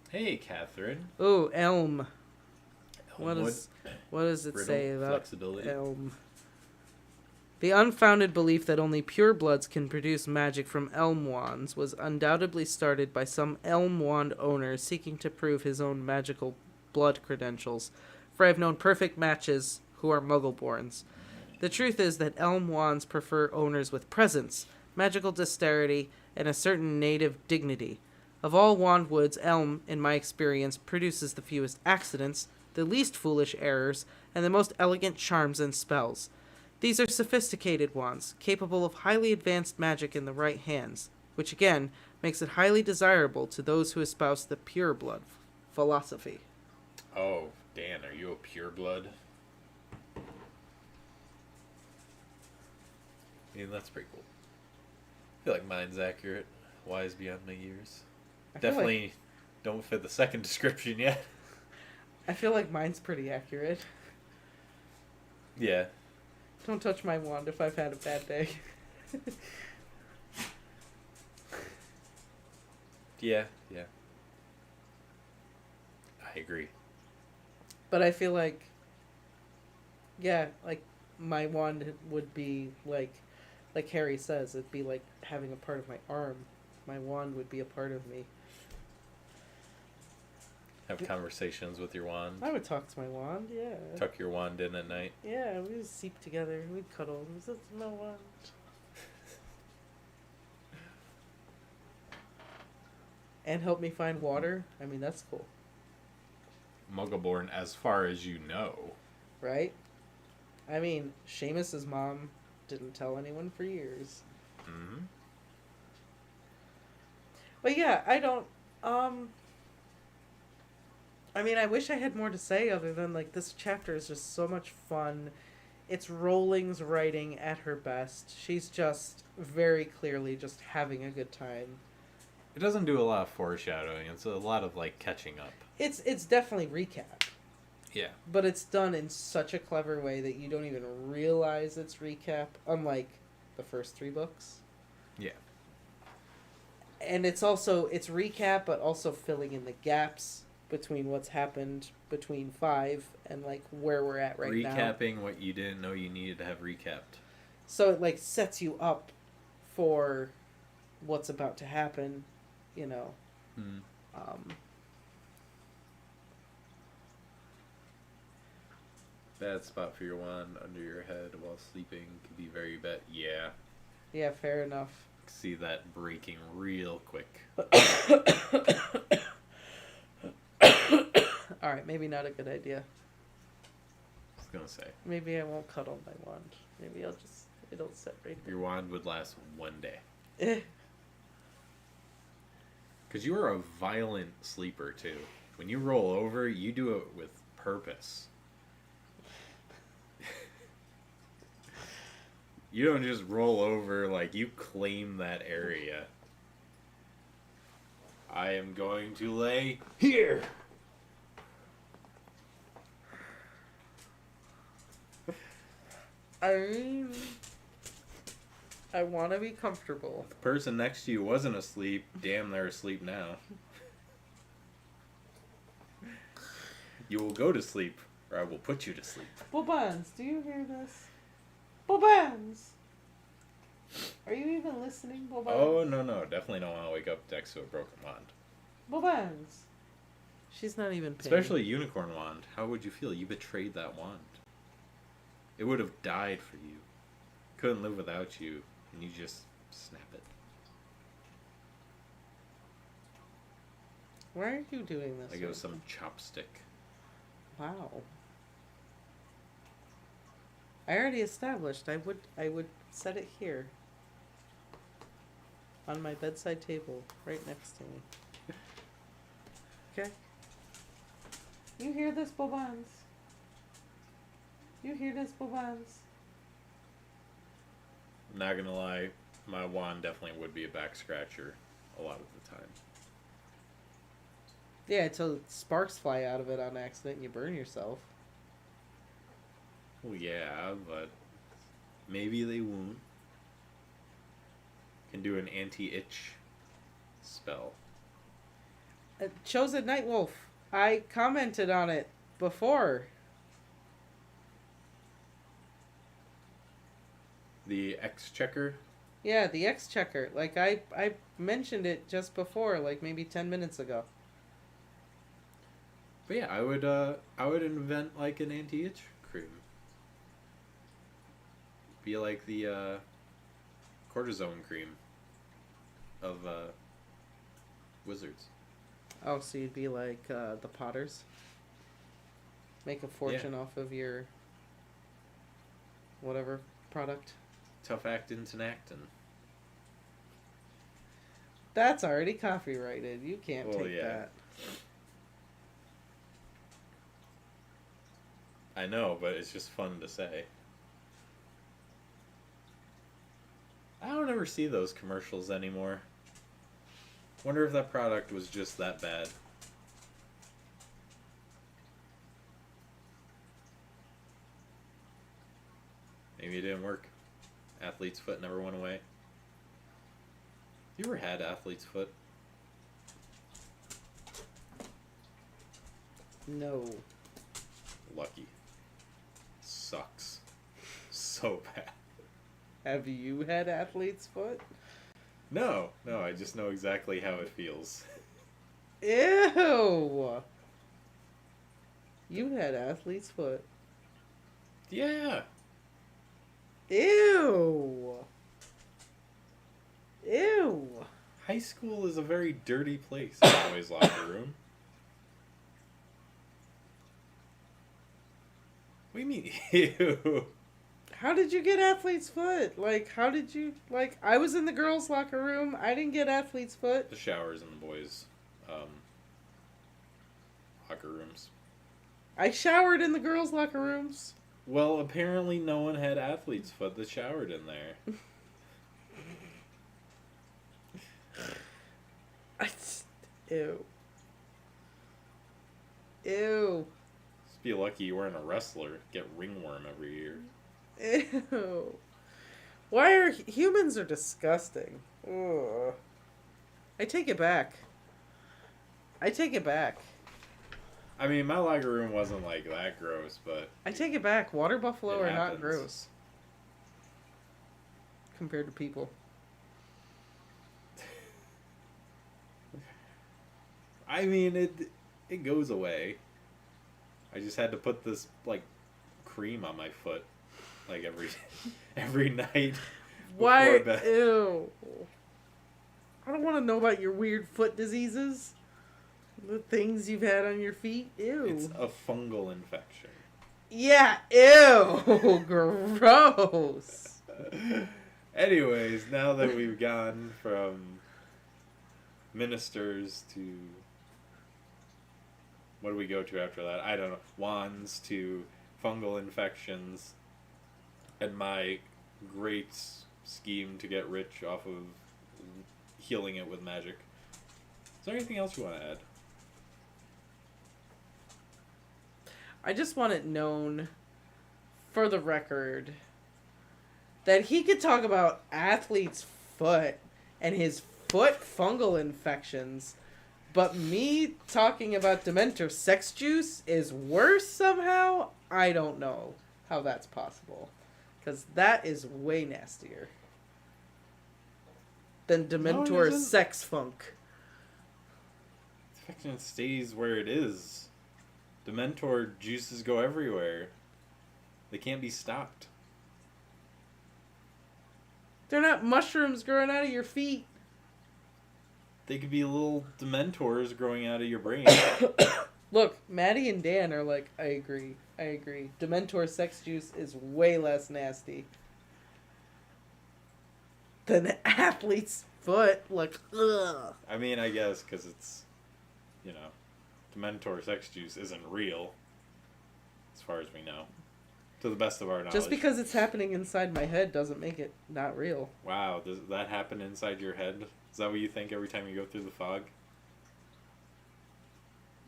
Hey, Catherine. Ooh, elm. Elmwood. What does it Brittle, say about flexibility. elm? The unfounded belief that only purebloods can produce magic from elm wands was undoubtedly started by some elm wand owner seeking to prove his own magical blood credentials, for I have known perfect matches who are muggle-borns. The truth is that elm wands prefer owners with presence, magical dexterity, and a certain native dignity. Of all wand woods, elm, in my experience, produces the fewest accidents, the least foolish errors, and the most elegant charms and spells. These are sophisticated wands, capable of highly advanced magic in the right hands, which again makes it highly desirable to those who espouse the pureblood philosophy. Oh, Dan, are you a pureblood? I mean, that's pretty cool. I feel like mine's accurate. Wise beyond my years. Definitely don't fit the second description yet. I feel like mine's pretty accurate. Yeah. Don't touch my wand if I've had a bad day. Yeah. I agree. But I feel like, yeah, like my wand would be like Harry says, it'd be like having a part of my arm. My wand would be a part of me. Have conversations with your wand. I would talk to my wand, yeah. Tuck your wand in at night. Yeah, we would sleep together. We'd cuddle. This is my wand. And help me find water. I mean, that's cool. Muggleborn, as far as you know. Right? I mean, Seamus's mom didn't tell anyone for years. Mm-hmm. But yeah, I don't, I mean, I wish I had more to say other than, like, this chapter is just so much fun. It's Rowling's writing at her best. She's just very clearly just having a good time. It doesn't do a lot of foreshadowing. It's a lot of, like, catching up. It's definitely recap. Yeah. But it's done in such a clever way that you don't even realize it's recap, unlike the first 3 books. Yeah. And it's recap, but also filling in the gaps between what's happened between 5 and, like, where we're at right now. Recapping what you didn't know you needed to have recapped. So it, like, sets you up for what's about to happen, you know. Hmm. Bad spot for your wand under your head while sleeping could be very bad. Yeah. Yeah, fair enough. See that breaking real quick. Alright, maybe not a good idea. I was gonna say. Maybe I won't cuddle my wand. Maybe it'll set right there. Your wand would last one day. Eh. Because you are a violent sleeper, too. When you roll over, you do it with purpose. You don't just roll over, like, you claim that area. I am going to lay here! I mean, I want to be comfortable. The person next to you wasn't asleep. Damn, they're asleep now. You will go to sleep, or I will put you to sleep. Bobbans, do you hear this? Bobbans! Are you even listening, Bobbans? Oh, no. Definitely don't want to wake up next to a broken wand. Bobbans! She's not even paying. Especially a unicorn wand. How would you feel? You betrayed that wand. It would have died for you. Couldn't live without you, and you just snap it. Why are you doing this? Like it was some chopstick. Wow. I already established I would set it here. On my bedside table, right next to me. Okay? You hear this, Bobbans? You hear this, Bobbans? Not gonna lie, my wand definitely would be a back scratcher a lot of the time. Yeah, until sparks fly out of it on accident and you burn yourself. Well, yeah, but maybe they won't. Can do an anti-itch spell. Chosen Nightwolf. I commented on it before. The Exchequer? Yeah, the Exchequer. Like, I mentioned it just before, like maybe 10 minutes ago. But yeah, I would invent like an anti-itch cream. Be like the cortisone cream of wizards. Oh, so you'd be like the Potters? Make a fortune off of your whatever product. Tough actin' Tenactin. That's already copyrighted. You can't take that. I know, but it's just fun to say. I don't ever see those commercials anymore. Wonder if that product was just that bad. Maybe it didn't work. Athlete's foot never went away. You ever had athlete's foot? No. Lucky. Sucks. So bad. Have you had athlete's foot? No, I just know exactly how it feels. Ew. You had athlete's foot. Yeah. Ew. Ew. High school is a very dirty place, the boys' locker room. What do you mean, ew? How did you get athlete's foot? Like, how did you... Like, I was in the girls' locker room. I didn't get athlete's foot. The showers in the boys' locker rooms. I showered in the girls' locker rooms. Well, apparently no one had athlete's foot that showered in there. Ew. Ew. Just be lucky you weren't a wrestler. Get ringworm every year. Ew. Why are humans are disgusting? Ugh. I take it back. I take it back. I mean, my locker room wasn't like that gross, but I take it back. Water buffalo It are not happens. gross compared to people. I mean, it goes away. I just had to put this like cream on my foot, like every night. Why? Before bed. Ew. I don't want to know about your weird foot diseases. The things you've had on your feet. Ew. It's a fungal infection. Yeah. Ew. Gross. Anyways, now that we've gone from ministers to what do we go to after that? I don't know. Wands to fungal infections, and my great scheme to get rich off of healing it with magic. Is there anything else you want to add? I just want it known, for the record, that he could talk about athlete's foot and his foot fungal infections, but me talking about Dementor sex juice is worse somehow? I don't know how that's possible. Because that is way nastier than Dementor isn't. sex funk. Infection stays where it is. Dementor juices go everywhere. They can't be stopped. They're not mushrooms growing out of your feet. They could be little Dementors growing out of your brain. Look, Maddie and Dan are like, I agree. Dementor sex juice is way less nasty than the athlete's foot. Like, ugh. I mean, I guess because it's, you know, Dementor sex juice isn't real, as far as we know, to the best of our knowledge. Just because it's happening inside my head doesn't make it not real. Wow, does that happen inside your head? Is that what you think every time you go through the fog?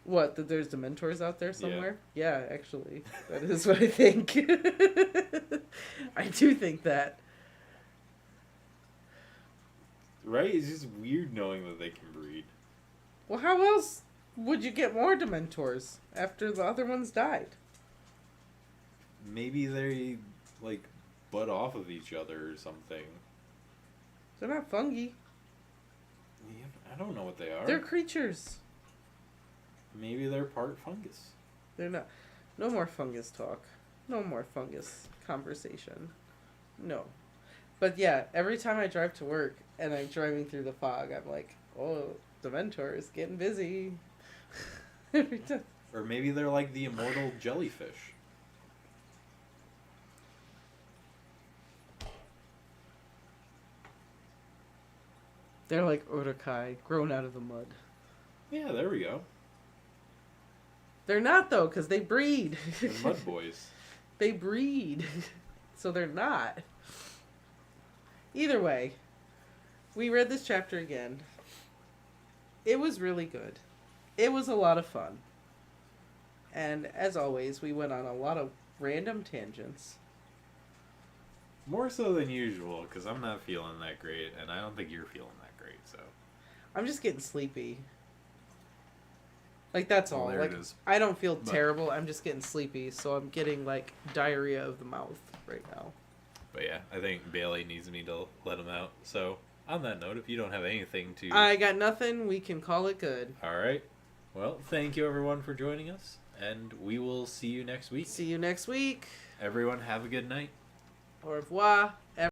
What, that there's Dementors out there somewhere? Yeah, actually. That is what I think. I do think that. Right? It's just weird knowing that they can breed. Well, how else would you get more Dementors after the other ones died? Maybe they, like, butt off of each other or something. They're not fungi. Yeah, I don't know what they are. They're creatures. Maybe they're part fungus. They're not. No more fungus talk. No more fungus conversation. No. But yeah, every time I drive to work and I'm driving through the fog, I'm like, oh, Dementor is getting busy. Every time. Or maybe they're like the immortal jellyfish. They're like Urukai, grown out of the mud. Yeah, there we go. They're not, though, because they breed. They're mud boys. They breed. So they're not. Either way, we read this chapter again. It was really good. It was a lot of fun. And as always, we went on a lot of random tangents. More so than usual, because I'm not feeling that great, and I don't think you're feeling that great, so. I'm just getting sleepy. Like, that's all. Well, there Like, it is. I don't feel terrible. I'm just getting sleepy, so I'm getting, like, diarrhea of the mouth right now. But yeah, I think Bailey needs me to let him out. So, on that note, if you don't have anything to... I got nothing. We can call it good. All right. Well, thank you, everyone, for joining us, and we will see you next week. See you next week. Everyone, have a good night. Au revoir.